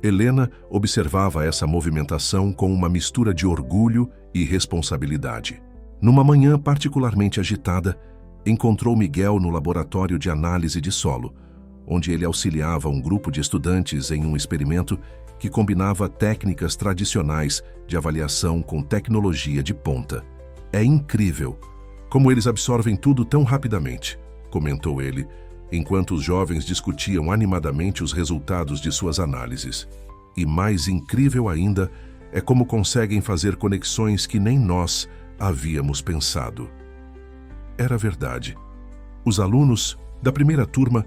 Helena observava essa movimentação com uma mistura de orgulho e responsabilidade. Numa manhã particularmente agitada, encontrou Miguel no laboratório de análise de solo, onde ele auxiliava um grupo de estudantes em um experimento que combinava técnicas tradicionais de avaliação com tecnologia de ponta. É incrível como eles absorvem tudo tão rapidamente, comentou ele, enquanto os jovens discutiam animadamente os resultados de suas análises. E mais incrível ainda é como conseguem fazer conexões que nem nós havíamos pensado. Era verdade. Os alunos da primeira turma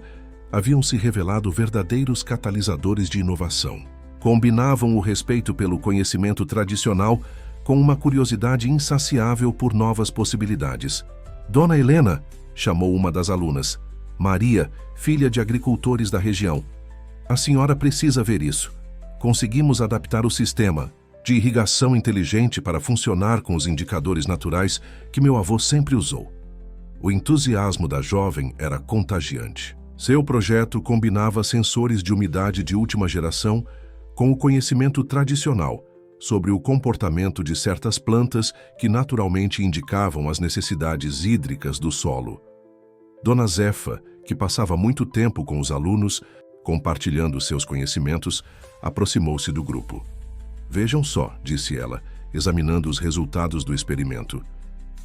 haviam se revelado verdadeiros catalisadores de inovação. Combinavam o respeito pelo conhecimento tradicional com uma curiosidade insaciável por novas possibilidades. Dona Helena, chamou uma das alunas, Maria, filha de agricultores da região. A senhora precisa ver isso. Conseguimos adaptar o sistema de irrigação inteligente para funcionar com os indicadores naturais que meu avô sempre usou. O entusiasmo da jovem era contagiante. Seu projeto combinava sensores de umidade de última geração com o conhecimento tradicional sobre o comportamento de certas plantas que naturalmente indicavam as necessidades hídricas do solo. Dona Zefa, que passava muito tempo com os alunos, compartilhando seus conhecimentos, aproximou-se do grupo. Vejam só, disse ela, examinando os resultados do experimento.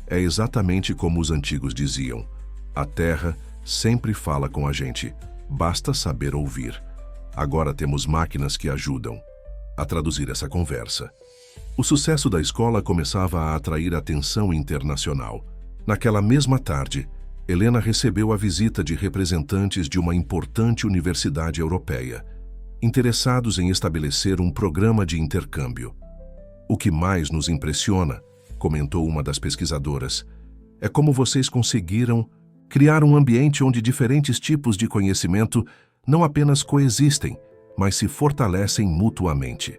É exatamente como os antigos diziam. A Terra sempre fala com a gente. Basta saber ouvir. Agora temos máquinas que ajudam a traduzir essa conversa. O sucesso da escola começava a atrair atenção internacional. Naquela mesma tarde, Helena recebeu a visita de representantes de uma importante universidade europeia, interessados em estabelecer um programa de intercâmbio. O que mais nos impressiona, comentou uma das pesquisadoras, é como vocês conseguiram criar um ambiente onde diferentes tipos de conhecimento não apenas coexistem, mas se fortalecem mutuamente.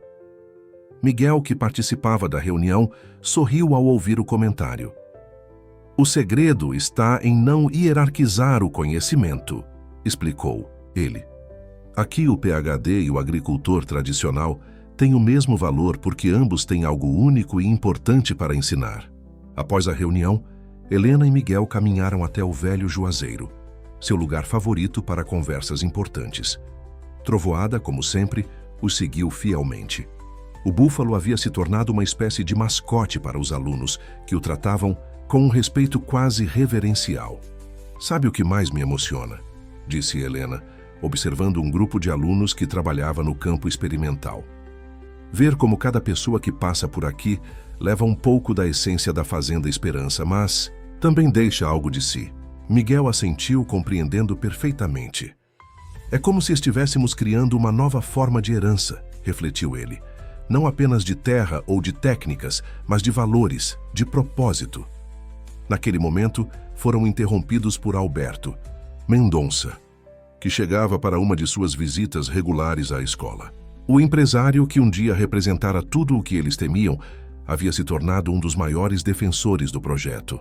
Miguel, que participava da reunião, sorriu ao ouvir o comentário. O segredo está em não hierarquizar o conhecimento, explicou ele. Aqui o PhD e o agricultor tradicional têm o mesmo valor porque ambos têm algo único e importante para ensinar. Após a reunião, Helena e Miguel caminharam até o velho Juazeiro, seu lugar favorito para conversas importantes. Trovoada, como sempre, os seguiu fielmente. O búfalo havia se tornado uma espécie de mascote para os alunos, que o tratavam com um respeito quase reverencial. Sabe o que mais me emociona? Disse Helena, observando um grupo de alunos que trabalhava no campo experimental. Ver como cada pessoa que passa por aqui leva um pouco da essência da Fazenda Esperança, mas também deixa algo de si. Miguel assentiu, compreendendo perfeitamente. É como se estivéssemos criando uma nova forma de herança, refletiu ele. Não apenas de terra ou de técnicas, mas de valores, de propósito. Naquele momento, foram interrompidos por Alberto Mendonça, que chegava para uma de suas visitas regulares à escola. O empresário, que um dia representara tudo o que eles temiam, havia se tornado um dos maiores defensores do projeto.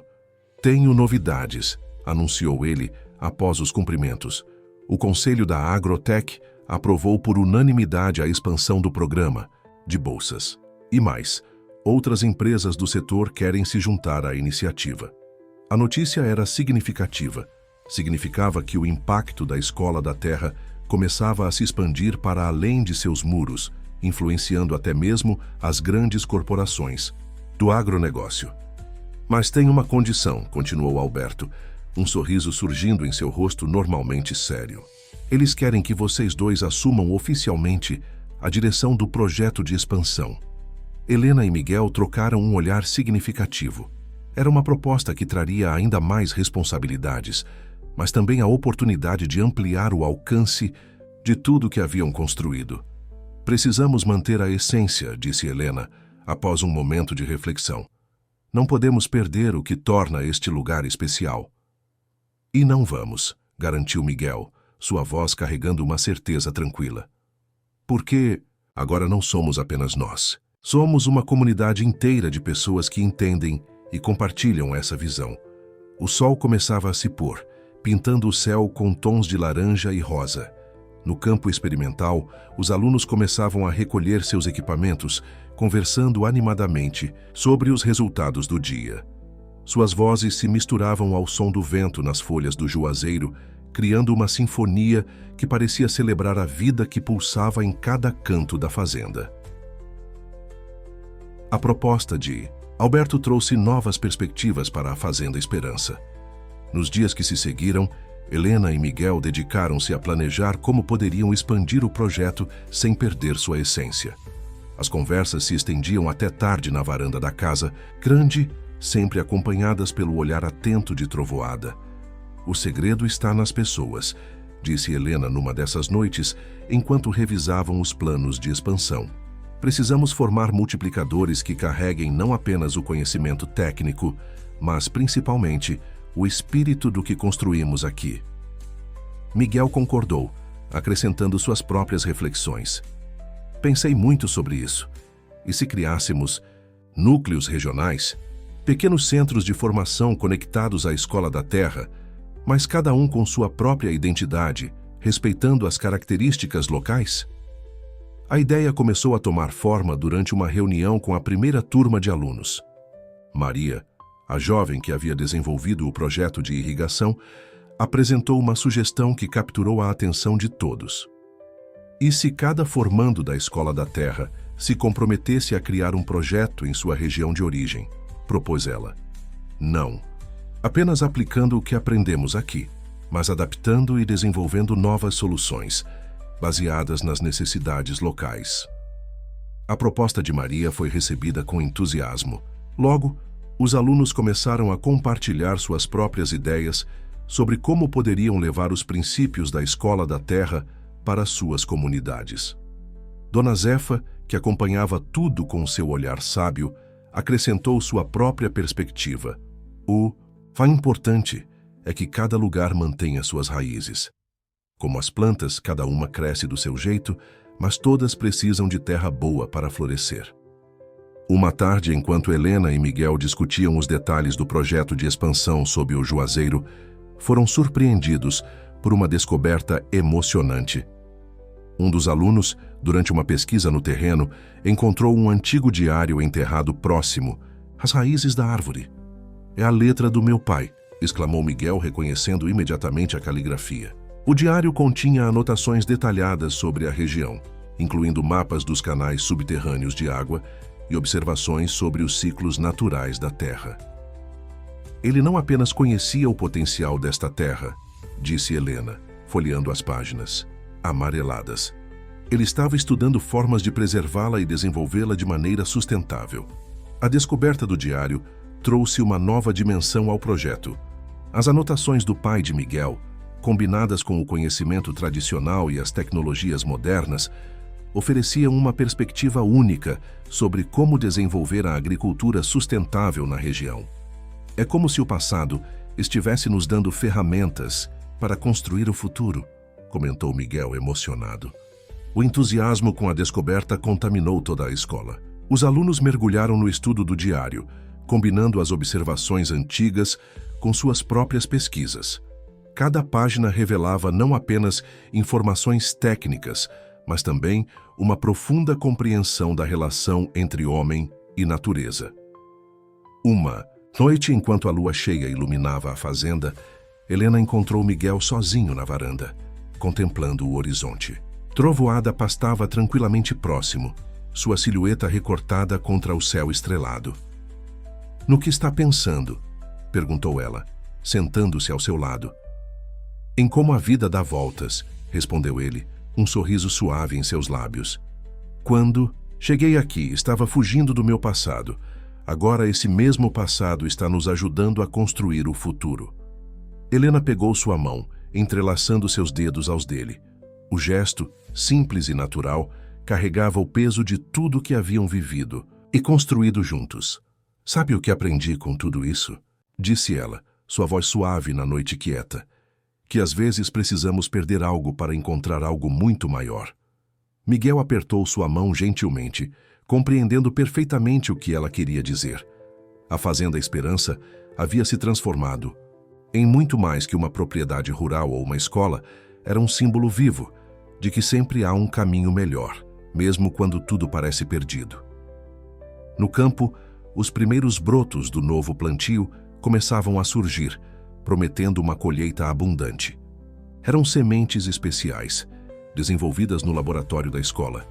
Tenho novidades, anunciou ele após os cumprimentos. O Conselho da Agrotech aprovou por unanimidade a expansão do programa de bolsas. E mais, outras empresas do setor querem se juntar à iniciativa. A notícia era significativa. Significava que o impacto da Escola da Terra começava a se expandir para além de seus muros, influenciando até mesmo as grandes corporações do agronegócio. Mas tem uma condição, continuou Alberto, um sorriso surgindo em seu rosto normalmente sério. Eles querem que vocês dois assumam oficialmente a direção do projeto de expansão. Helena e Miguel trocaram um olhar significativo. Era uma proposta que traria ainda mais responsabilidades, mas também a oportunidade de ampliar o alcance de tudo que haviam construído. Precisamos manter a essência, disse Helena, após um momento de reflexão. Não podemos perder o que torna este lugar especial. E não vamos, garantiu Miguel, sua voz carregando uma certeza tranquila. Porque agora não somos apenas nós. Somos uma comunidade inteira de pessoas que entendem e compartilham essa visão. O sol começava a se pôr, pintando o céu com tons de laranja e rosa. No campo experimental, os alunos começavam a recolher seus equipamentos, conversando animadamente sobre os resultados do dia. Suas vozes se misturavam ao som do vento nas folhas do juazeiro, criando uma sinfonia que parecia celebrar a vida que pulsava em cada canto da fazenda. A proposta de Alberto trouxe novas perspectivas para a Fazenda Esperança. Nos dias que se seguiram, Helena e Miguel dedicaram-se a planejar como poderiam expandir o projeto sem perder sua essência. As conversas se estendiam até tarde na varanda da casa, grande, sempre acompanhadas pelo olhar atento de Trovoada. O segredo está nas pessoas, disse Helena numa dessas noites, enquanto revisavam os planos de expansão. Precisamos formar multiplicadores que carreguem não apenas o conhecimento técnico, mas principalmente o espírito do que construímos aqui. Miguel concordou, acrescentando suas próprias reflexões. Pensei muito sobre isso. E se criássemos núcleos regionais, pequenos centros de formação conectados à Escola da Terra, mas cada um com sua própria identidade, respeitando as características locais? A ideia começou a tomar forma durante uma reunião com a primeira turma de alunos. Maria, a jovem que havia desenvolvido o projeto de irrigação, apresentou uma sugestão que capturou a atenção de todos. E se cada formando da Escola da Terra se comprometesse a criar um projeto em sua região de origem? Propôs ela. Não. Apenas aplicando o que aprendemos aqui, mas adaptando e desenvolvendo novas soluções, baseadas nas necessidades locais. A proposta de Maria foi recebida com entusiasmo. Logo, os alunos começaram a compartilhar suas próprias ideias sobre como poderiam levar os princípios da Escola da Terra para suas comunidades. Dona Zefa, que acompanhava tudo com seu olhar sábio, acrescentou sua própria perspectiva. O importante é que cada lugar mantenha suas raízes. Como as plantas, cada uma cresce do seu jeito, mas todas precisam de terra boa para florescer. Uma tarde, enquanto Helena e Miguel discutiam os detalhes do projeto de expansão sob o Juazeiro, foram surpreendidos por uma descoberta emocionante. Um dos alunos, durante uma pesquisa no terreno, encontrou um antigo diário enterrado próximo, às raízes da árvore. "É a letra do meu pai", exclamou Miguel, reconhecendo imediatamente a caligrafia. O diário continha anotações detalhadas sobre a região, incluindo mapas dos canais subterrâneos de água e observações sobre os ciclos naturais da Terra. Ele não apenas conhecia o potencial desta terra, disse Helena, folheando as páginas, amareladas. Ele estava estudando formas de preservá-la e desenvolvê-la de maneira sustentável. A descoberta do diário trouxe uma nova dimensão ao projeto. As anotações do pai de Miguel, combinadas com o conhecimento tradicional e as tecnologias modernas, ofereciam uma perspectiva única sobre como desenvolver a agricultura sustentável na região. É como se o passado estivesse nos dando ferramentas para construir o futuro, comentou Miguel emocionado. O entusiasmo com a descoberta contaminou toda a escola. Os alunos mergulharam no estudo do diário, combinando as observações antigas com suas próprias pesquisas. Cada página revelava não apenas informações técnicas, mas também uma profunda compreensão da relação entre homem e natureza. Uma noite, enquanto a lua cheia iluminava a fazenda, Helena encontrou Miguel sozinho na varanda, contemplando o horizonte. Trovoada pastava tranquilamente próximo, sua silhueta recortada contra o céu estrelado. "No que está pensando?", perguntou ela, sentando-se ao seu lado. "Em como a vida dá voltas", respondeu ele, um sorriso suave em seus lábios. "Quando cheguei aqui, estava fugindo do meu passado. Agora esse mesmo passado está nos ajudando a construir o futuro." Helena pegou sua mão, entrelaçando seus dedos aos dele. O gesto, simples e natural, carregava o peso de tudo que haviam vivido e construído juntos. Sabe o que aprendi com tudo isso? Disse ela, sua voz suave na noite quieta. Que às vezes precisamos perder algo para encontrar algo muito maior. Miguel apertou sua mão gentilmente, compreendendo perfeitamente o que ela queria dizer. A Fazenda Esperança havia se transformado em muito mais que uma propriedade rural ou uma escola. Era um símbolo vivo de que sempre há um caminho melhor, mesmo quando tudo parece perdido. No campo, os primeiros brotos do novo plantio começavam a surgir, prometendo uma colheita abundante. Eram sementes especiais, desenvolvidas no laboratório da escola,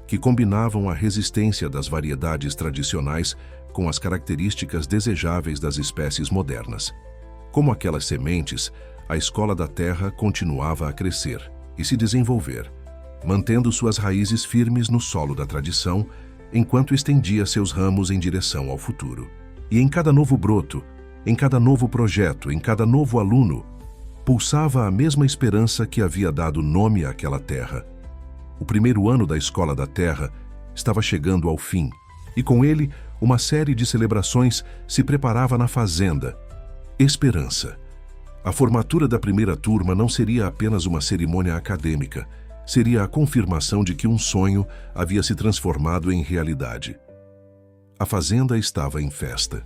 que combinavam a resistência das variedades tradicionais com as características desejáveis das espécies modernas. Como aquelas sementes, a Escola da Terra continuava a crescer e se desenvolver, mantendo suas raízes firmes no solo da tradição, enquanto estendia seus ramos em direção ao futuro. E em cada novo broto, em cada novo projeto, em cada novo aluno, pulsava a mesma esperança que havia dado nome àquela terra. O primeiro ano da Escola da Terra estava chegando ao fim, e com ele, uma série de celebrações se preparava na Fazenda. Esperança. A formatura da primeira turma não seria apenas uma cerimônia acadêmica, seria a confirmação de que um sonho havia se transformado em realidade. A fazenda estava em festa.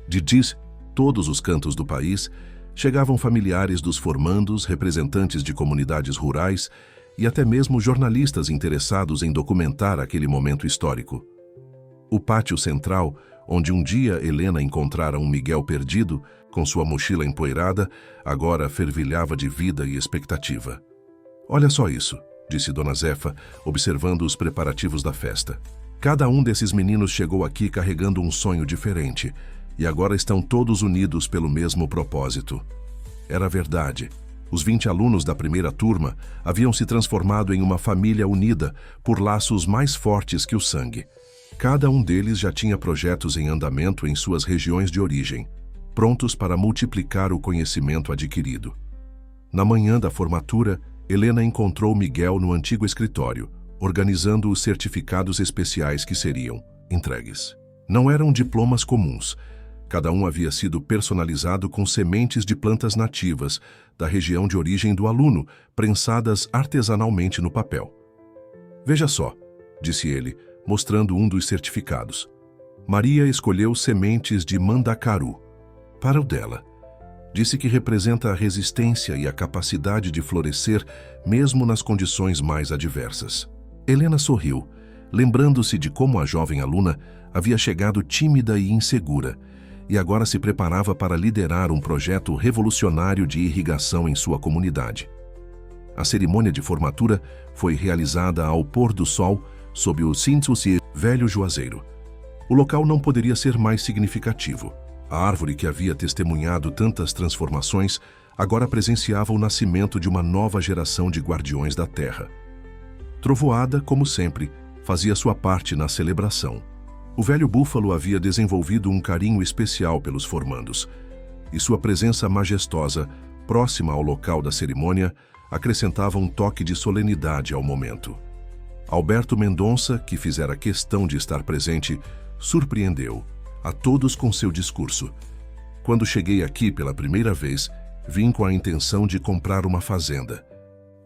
De todos os cantos do país, chegavam familiares dos formandos, representantes de comunidades rurais e até mesmo jornalistas interessados em documentar aquele momento histórico. O pátio central, onde um dia Helena encontrara um Miguel perdido, com sua mochila empoeirada, agora fervilhava de vida e expectativa. Olha só isso, disse Dona Zefa, observando os preparativos da festa. Cada um desses meninos chegou aqui carregando um sonho diferente, e agora estão todos unidos pelo mesmo propósito. Era verdade. Os 20 alunos da primeira turma haviam se transformado em uma família unida por laços mais fortes que o sangue. Cada um deles já tinha projetos em andamento em suas regiões de origem, prontos para multiplicar o conhecimento adquirido. Na manhã da formatura, Helena encontrou Miguel no antigo escritório, organizando os certificados especiais que seriam entregues. Não eram diplomas comuns. Cada um havia sido personalizado com sementes de plantas nativas da região de origem do aluno, prensadas artesanalmente no papel. Veja só, disse ele, mostrando um dos certificados. Maria escolheu sementes de mandacaru. Para o dela, disse que representa a resistência e a capacidade de florescer mesmo nas condições mais adversas. Helena sorriu, lembrando-se de como a jovem aluna havia chegado tímida e insegura, e agora se preparava para liderar um projeto revolucionário de irrigação em sua comunidade. A cerimônia de formatura foi realizada ao pôr do sol sob o Sintsuci Velho Juazeiro. O local não poderia ser mais significativo. A árvore que havia testemunhado tantas transformações agora presenciava o nascimento de uma nova geração de guardiões da terra. Trovoada, como sempre, fazia sua parte na celebração. O velho búfalo havia desenvolvido um carinho especial pelos formandos, e sua presença majestosa, próxima ao local da cerimônia, acrescentava um toque de solenidade ao momento. Alberto Mendonça, que fizera questão de estar presente, surpreendeu a todos com seu discurso. Quando cheguei aqui pela primeira vez, vim com a intenção de comprar uma fazenda.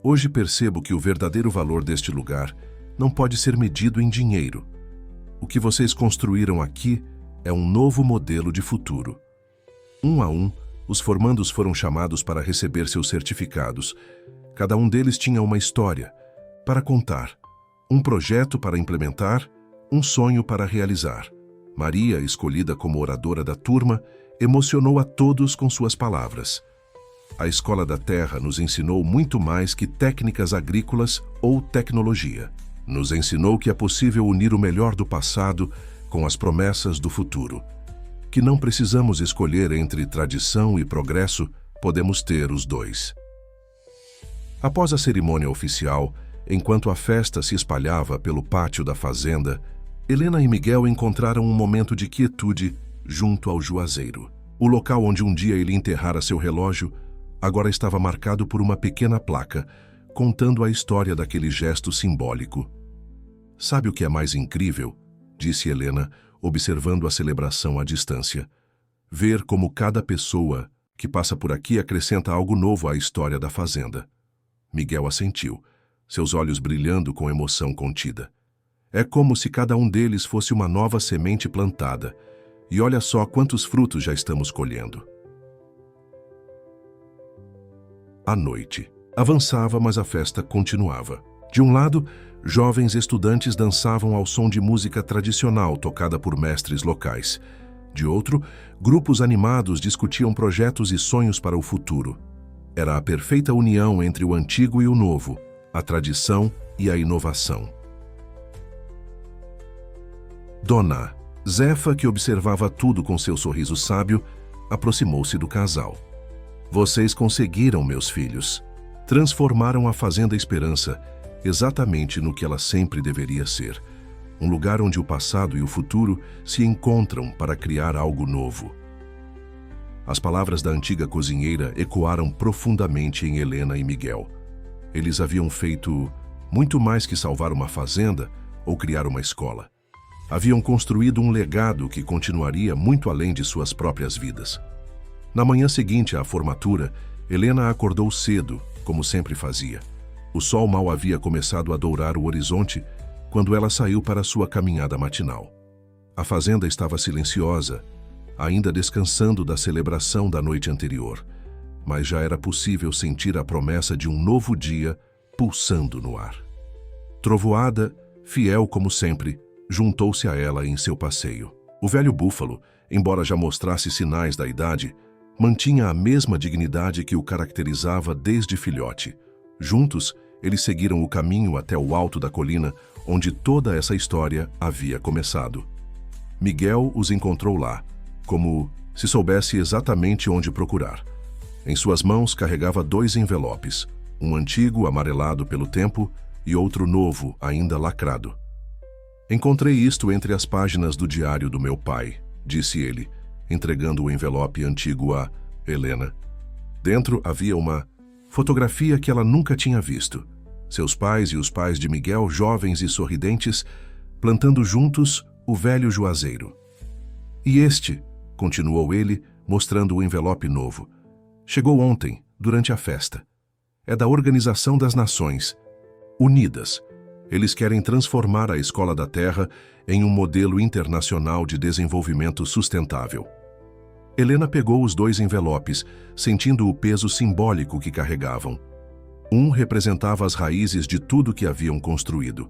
Hoje percebo que o verdadeiro valor deste lugar não pode ser medido em dinheiro. O que vocês construíram aqui é um novo modelo de futuro. Um a um, os formandos foram chamados para receber seus certificados. Cada um deles tinha uma história para contar, um projeto para implementar, um sonho para realizar. Maria, escolhida como oradora da turma, emocionou a todos com suas palavras. A Escola da Terra nos ensinou muito mais que técnicas agrícolas ou tecnologia. Nos ensinou que é possível unir o melhor do passado com as promessas do futuro. Que não precisamos escolher entre tradição e progresso, podemos ter os dois. Após a cerimônia oficial, enquanto a festa se espalhava pelo pátio da fazenda, Helena e Miguel encontraram um momento de quietude junto ao Juazeiro. O local onde um dia ele enterrara seu relógio agora estava marcado por uma pequena placa, contando a história daquele gesto simbólico. Sabe o que é mais incrível? Disse Helena, observando a celebração à distância. Ver como cada pessoa que passa por aqui acrescenta algo novo à história da fazenda. Miguel assentiu, seus olhos brilhando com emoção contida. É como se cada um deles fosse uma nova semente plantada, e olha só quantos frutos já estamos colhendo. A noite avançava, mas a festa continuava. De um lado, jovens estudantes dançavam ao som de música tradicional tocada por mestres locais. De outro, grupos animados discutiam projetos e sonhos para o futuro. Era a perfeita união entre o antigo e o novo, a tradição e a inovação. Dona Zefa, que observava tudo com seu sorriso sábio, aproximou-se do casal. Vocês conseguiram, meus filhos. Transformaram a Fazenda Esperança exatamente no que ela sempre deveria ser. Um lugar onde o passado e o futuro se encontram para criar algo novo. As palavras da antiga cozinheira ecoaram profundamente em Helena e Miguel. Eles haviam feito muito mais que salvar uma fazenda ou criar uma escola. Haviam construído um legado que continuaria muito além de suas próprias vidas. Na manhã seguinte à formatura, Helena acordou cedo, como sempre fazia. O sol mal havia começado a dourar o horizonte quando ela saiu para sua caminhada matinal. A fazenda estava silenciosa, ainda descansando da celebração da noite anterior, mas já era possível sentir a promessa de um novo dia pulsando no ar. Trovoada, fiel como sempre, juntou-se a ela em seu passeio. O velho búfalo, embora já mostrasse sinais da idade, mantinha a mesma dignidade que o caracterizava desde filhote. Juntos, eles seguiram o caminho até o alto da colina, onde toda essa história havia começado. Miguel os encontrou lá, como se soubesse exatamente onde procurar. Em suas mãos carregava 2 envelopes, um antigo amarelado pelo tempo e outro novo, ainda lacrado. Encontrei isto entre as páginas do diário do meu pai, disse ele, entregando o envelope antigo a Helena. Dentro havia uma fotografia que ela nunca tinha visto. Seus pais e os pais de Miguel, jovens e sorridentes, plantando juntos o velho juazeiro. E este, continuou ele, mostrando o envelope novo, chegou ontem, durante a festa. É da Organização das Nações Unidas. Eles querem transformar a Escola da Terra em um modelo internacional de desenvolvimento sustentável. Helena pegou os 2 envelopes, sentindo o peso simbólico que carregavam. Um representava as raízes de tudo que haviam construído.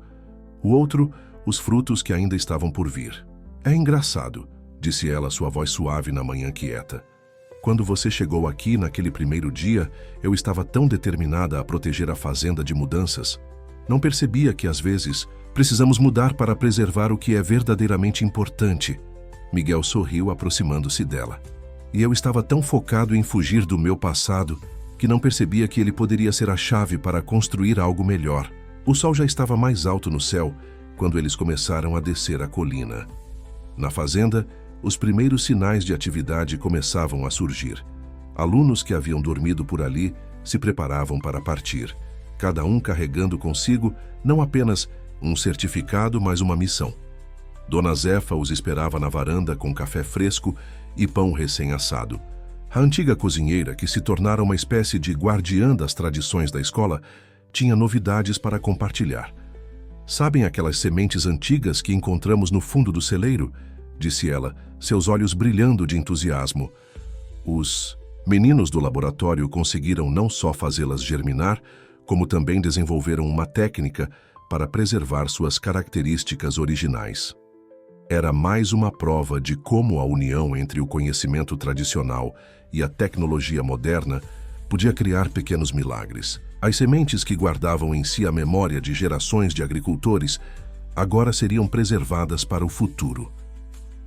O outro, os frutos que ainda estavam por vir. É engraçado, disse ela, sua voz suave na manhã quieta. Quando você chegou aqui naquele primeiro dia, eu estava tão determinada a proteger a fazenda de mudanças. Não percebia que, às vezes, precisamos mudar para preservar o que é verdadeiramente importante. Miguel sorriu, aproximando-se dela. E eu estava tão focado em fugir do meu passado que não percebia que ele poderia ser a chave para construir algo melhor. O sol já estava mais alto no céu quando eles começaram a descer a colina. Na fazenda, os primeiros sinais de atividade começavam a surgir. Alunos que haviam dormido por ali se preparavam para partir, cada um carregando consigo não apenas um certificado, mas uma missão. Dona Zefa os esperava na varanda com café fresco e pão recém-assado. A antiga cozinheira, que se tornara uma espécie de guardiã das tradições da escola, tinha novidades para compartilhar. Sabem aquelas sementes antigas que encontramos no fundo do celeiro? Disse ela, seus olhos brilhando de entusiasmo. Os meninos do laboratório conseguiram não só fazê-las germinar, como também desenvolveram uma técnica para preservar suas características originais. Era mais uma prova de como a união entre o conhecimento tradicional e a tecnologia moderna podia criar pequenos milagres. As sementes que guardavam em si a memória de gerações de agricultores agora seriam preservadas para o futuro.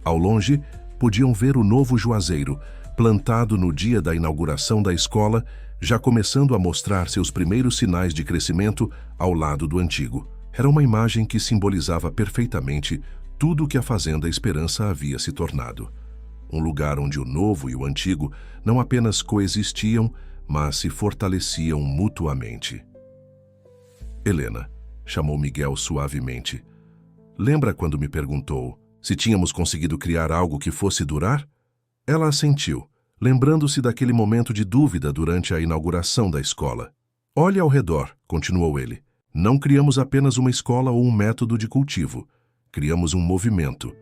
Ao longe, podiam ver o novo juazeiro, plantado no dia da inauguração da escola, já começando a mostrar seus primeiros sinais de crescimento ao lado do antigo. Era uma imagem que simbolizava perfeitamente tudo o que a Fazenda Esperança havia se tornado. Um lugar onde o novo e o antigo não apenas coexistiam, mas se fortaleciam mutuamente. Helena, chamou Miguel suavemente. Lembra quando me perguntou Se tínhamos conseguido criar algo que fosse durar? Ela assentiu, lembrando-se daquele momento de dúvida durante a inauguração da escola. Olhe ao redor, continuou ele. Não criamos apenas uma escola ou um método de cultivo. Criamos um movimento.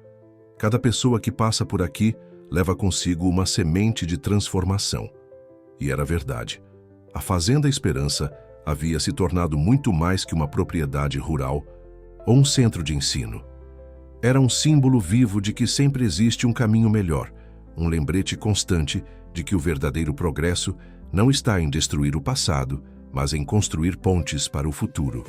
Cada pessoa que passa por aqui leva consigo uma semente de transformação. E era verdade. A Fazenda Esperança havia se tornado muito mais que uma propriedade rural ou um centro de ensino. Era um símbolo vivo de que sempre existe um caminho melhor, um lembrete constante de que o verdadeiro progresso não está em destruir o passado, mas em construir pontes para o futuro.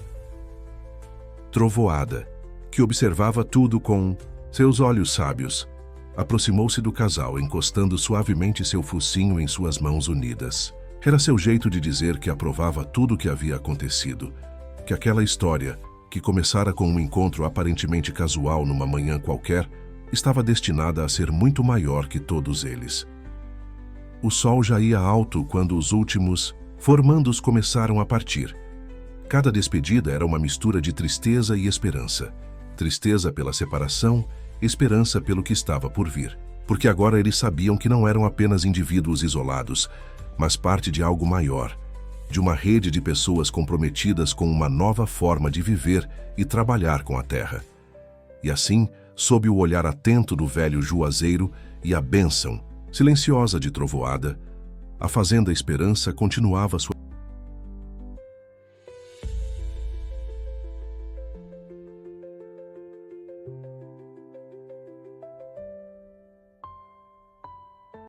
Trovoada, que observava tudo com seus olhos sábios, aproximou-se do casal, encostando suavemente seu focinho em suas mãos unidas. Era seu jeito de dizer que aprovava tudo o que havia acontecido, que aquela história, que começara com um encontro aparentemente casual numa manhã qualquer, estava destinada a ser muito maior que todos eles. O sol já ia alto quando os últimos formandos começaram a partir. Cada despedida era uma mistura de tristeza e esperança. Tristeza pela separação, esperança pelo que estava por vir. Porque agora eles sabiam que não eram apenas indivíduos isolados, mas parte de algo maior, de uma rede de pessoas comprometidas com uma nova forma de viver e trabalhar com a terra. E assim, sob o olhar atento do velho juazeiro e a bênção silenciosa de Trovoada, a Fazenda Esperança continuava sua